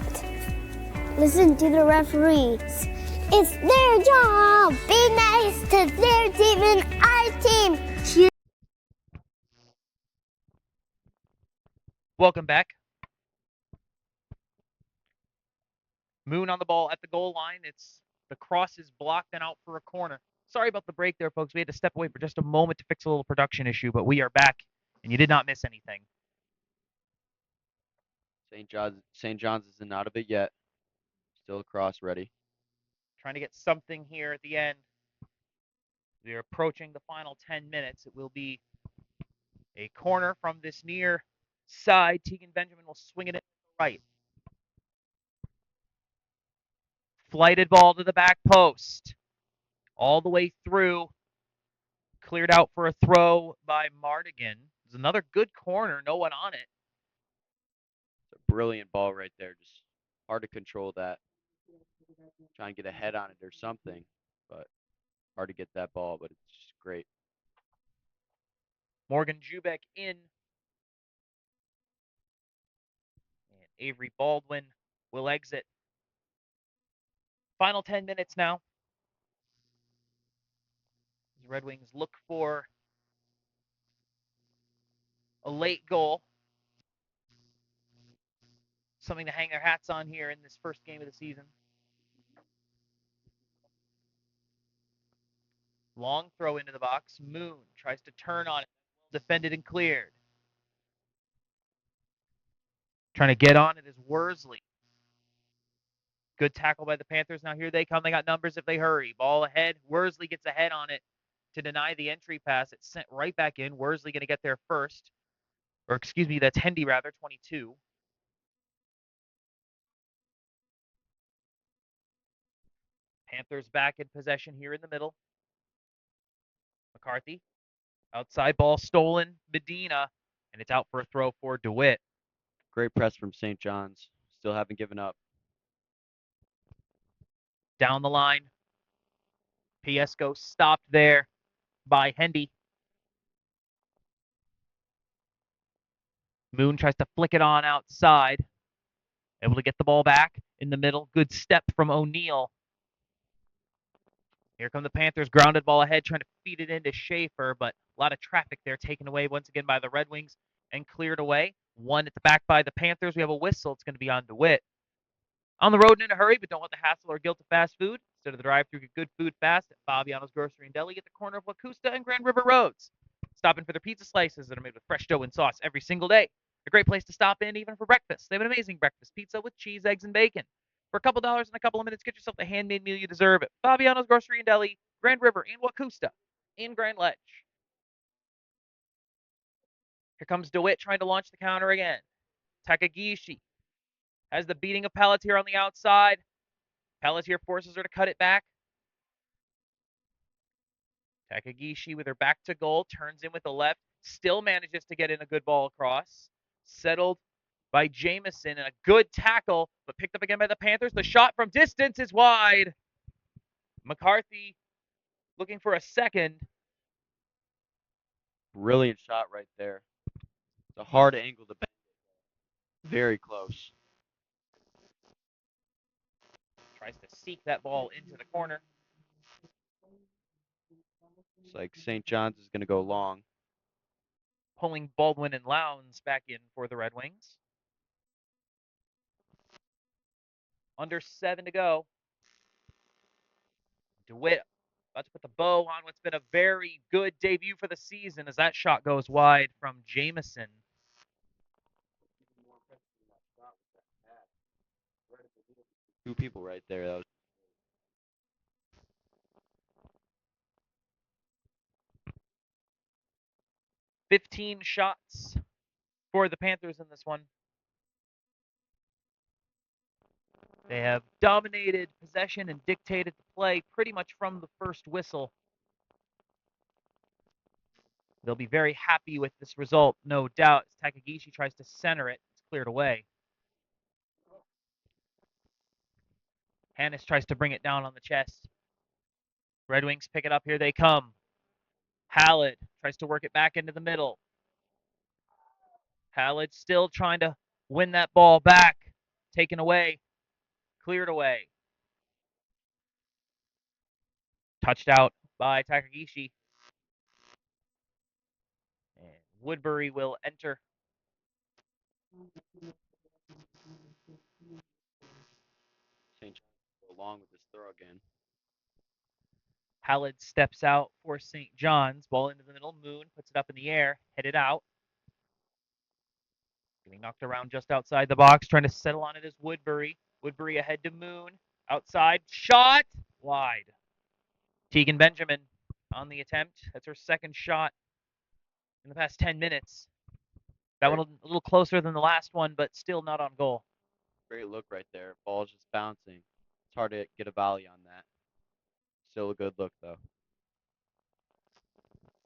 Listen to the referees. It's their job. Be nice to their team and our team. Welcome back. Moon on the ball at the goal line. The cross is blocked and out for a corner. Sorry about the break there, folks. We had to step away for just a moment to fix a little production issue, but we are back, and you did not miss anything. St. John's isn't out of it yet. Still across, ready. Trying to get something here at the end. We are approaching the final 10 minutes. It will be a corner from this near side. Tegan Benjamin will swing it in to the right. Flighted ball to the back post. All the way through. Cleared out for a throw by Mardigan. There's another good corner. No one on it. It's a brilliant ball right there. Just hard to control that. Try and get a head on it or something, but hard to get that ball, but it's just great. Morgan Jubek in. And Avery Baldwin will exit. Final 10 minutes now. The Red Wings look for a late goal. Something to hang their hats on here in this first game of the season. Long throw into the box. Moon tries to turn on it. Defended and cleared. Trying to get on it is Worsley. Good tackle by the Panthers. Now here they come. They got numbers if they hurry. Ball ahead. Worsley gets ahead on it to deny the entry pass. It's sent right back in. Worsley going to get there first. Or excuse me, that's Hendy rather, 22. Panthers back in possession here in the middle. McCarthy. Outside ball stolen. Medina. And it's out for a throw for DeWitt. Great press from St. John's. Still haven't given up. Down the line. Piesco stopped there by Hendy. Moon tries to flick it on outside. Able to get the ball back in the middle. Good step from O'Neal. Here come the Panthers. Grounded ball ahead, trying to feed it into Schaefer, but a lot of traffic there taken away once again by the Red Wings and cleared away. One at the back by the Panthers. We have a whistle. It's going to be on DeWitt. On the road and in a hurry, but don't want the hassle or guilt of fast food. Instead of the drive-thru, get good food fast at Fabiano's Grocery and Deli at the corner of Wacusta and Grand River Roads. Stop in for their pizza slices that are made with fresh dough and sauce every single day. A great place to stop in even for breakfast. They have an amazing breakfast pizza with cheese, eggs, and bacon. For a couple dollars and a couple of minutes, get yourself the handmade meal you deserve at Fabiano's Grocery and Deli, Grand River, and Wacusta in Grand Ledge. Here comes DeWitt trying to launch the counter again. Takagishi has the beating of Pelletier on the outside. Pelletier forces her to cut it back. Takagishi with her back to goal, turns in with the left, still manages to get in a good ball across. Settled by Jameson and a good tackle, but picked up again by the Panthers. The shot from distance is wide. McCarthy looking for a second. Brilliant shot right there. It's a hard angle to bend. Very close. Tries to seek that ball into the corner. It's like St. John's is going to go long. Pulling Baldwin and Lowndes back in for the Red Wings. Under 7 to go. DeWitt about to put the bow on what's been a very good debut for the season as that shot goes wide from Jameson. Two people right there. That was 15 shots for the Panthers in this one. They have dominated possession and dictated the play pretty much from the first whistle. They'll be very happy with this result, no doubt. As Takagishi tries to center it, it's cleared away. Hannes tries to bring it down on the chest. Red Wings pick it up. Here they come. Hallett tries to work it back into the middle. Hallett still trying to win that ball back. Taken away. Cleared away. Touched out by Takagishi. And Woodbury will enter. St. John's go along with this throw again. Hallett steps out for St. John's. Ball into the middle. Moon puts it up in the air. Headed out. Getting knocked around just outside the box. Trying to settle on it is Woodbury. Woodbury ahead to Moon. Outside. Shot. Wide. Tegan Benjamin on the attempt. That's her second shot in the past 10 minutes. That one a little closer than the last one, but still not on goal. Great look right there. Ball's just bouncing. It's hard to get a volley on that. Still a good look, though.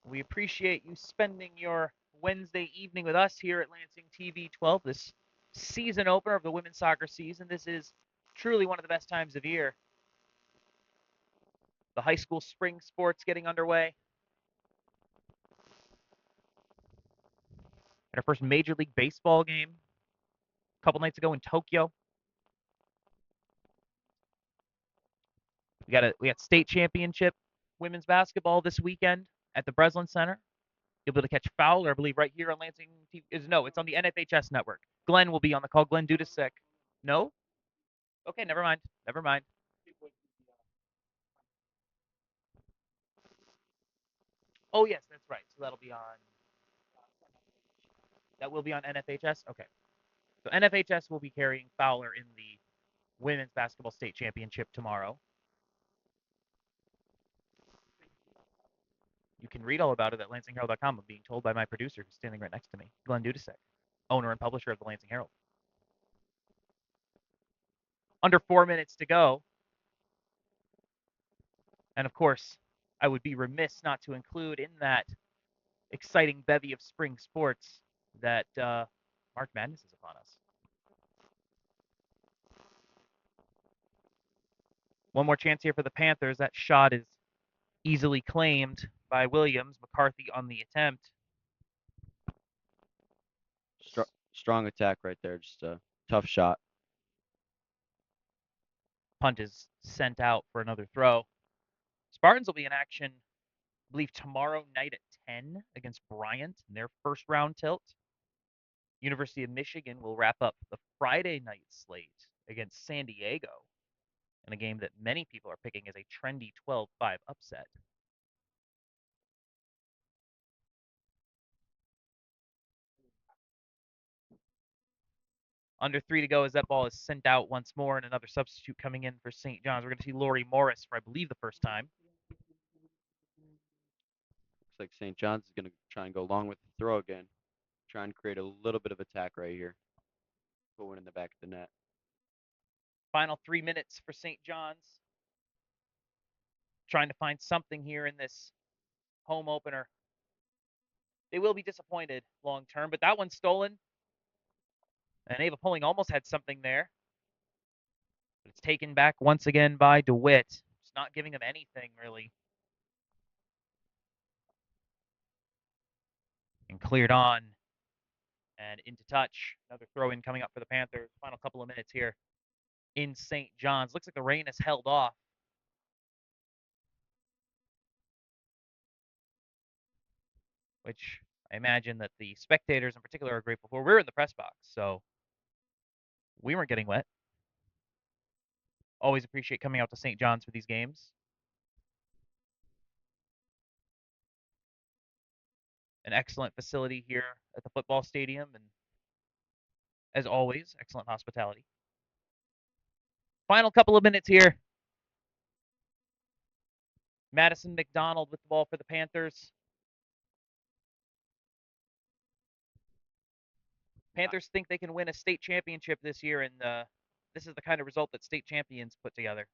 We appreciate you spending your Wednesday evening with us here at Lansing TV 12, this season opener of the women's soccer season. This is truly one of the best times of year. The high school spring sports getting underway. And our first Major League Baseball game a couple nights ago in Tokyo. We got state championship women's basketball this weekend at the Breslin Center. You'll be able to catch Fowler, I believe, right here on Lansing TV. No, it's on the NFHS network. Glenn will be on the call. Glenn Dudasek. No? Okay, never mind. Never mind. Oh, yes, that's right. So that'll be on. That will be on NFHS? Okay. So NFHS will be carrying Fowler in the women's basketball state championship tomorrow. You can read all about it at lansingherald.com. I'm being told by my producer who's standing right next to me, Glenn Dudasek, owner and publisher of the Lansing Herald. Under 4 minutes to go. And of course, I would be remiss not to include in that exciting bevy of spring sports that March Madness is upon us. One more chance here for the Panthers. That shot is easily claimed by Williams. McCarthy on the attempt. Strong attack right there. Just a tough shot. Punt is sent out for another throw. Spartans will be in action, I believe, tomorrow night at 10 against Bryant in their first round tilt. University of Michigan will wrap up the Friday night slate against San Diego in a game that many people are picking as a trendy 12-5 upset. Under 3 to go as that ball is sent out once more, and another substitute coming in for St. John's. We're going to see Lori Morris for, I believe, the first time. Looks like St. John's is going to try and go long with the throw again. Try and create a little bit of attack right here. Put one in the back of the net. Final 3 minutes for St. John's. Trying to find something here in this home opener. They will be disappointed long term, but that one's stolen. And Ava Pulling almost had something there. But it's taken back once again by DeWitt. It's not giving them anything, really. And cleared on. And into touch. Another throw-in coming up for the Panthers. Final couple of minutes here in St. John's. Looks like the rain has held off. Which I imagine that the spectators in particular are grateful for. We're in the press box, so we weren't getting wet. Always appreciate coming out to St. John's for these games. An excellent facility here at the football stadium, and as always, excellent hospitality. Final couple of minutes here. Madison McDonald with the ball for the Panthers. Panthers think they can win a state championship this year, and this is the kind of result that state champions put together.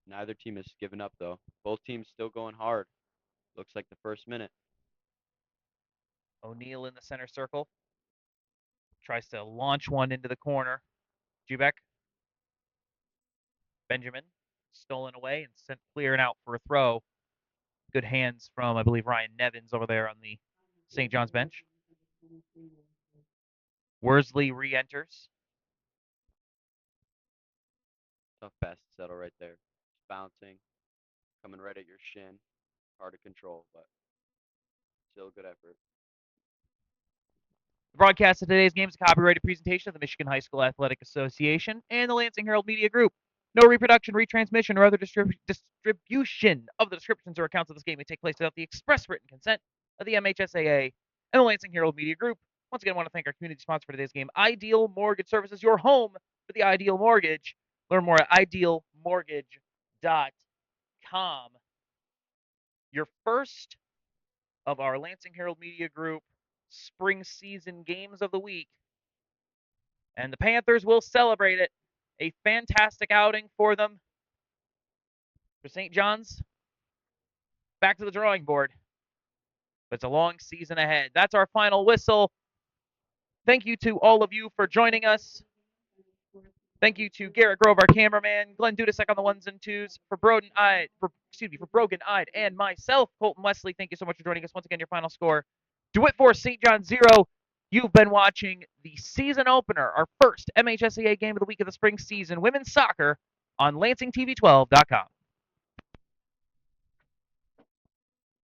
Neither team has given up, though. Both teams still going hard. Looks like the first minute. O'Neal in the center circle. Tries to launch one into the corner. Jubek. Benjamin. Stolen away and sent clearing out for a throw. Good hands from, I believe, Ryan Nevins over there on the St. John's bench. Worsley re-enters. Tough pass to settle right there. Just bouncing. Coming right at your shin. Hard to control, but still a good effort. The broadcast of today's game is a copyrighted presentation of the Michigan High School Athletic Association and the Lansing Herald Media Group. No reproduction, retransmission, or other distribution of the descriptions or accounts of this game may take place without the express written consent of the MHSAA and the Lansing Herald Media Group. Once again, I want to thank our community sponsor for today's game, Ideal Mortgage Services, your home for the ideal mortgage. Learn more at idealmortgage.com. Your first of our Lansing Herald Media Group spring season games of the week. And the Panthers will celebrate it. A fantastic outing for them. For St. John's, back to the drawing board. But it's a long season ahead. That's our final whistle. Thank you to all of you for joining us. Thank you to Garrett Grove, our cameraman, Glenn Dudasek on the ones and twos, for Brogan Eyed, and myself, Colton Wesley. Thank you so much for joining us. Once again, your final score: DeWitt 4, St. John 0. You've been watching the season opener, our first MHSAA game of the week of the spring season, women's soccer, on LansingTV12.com.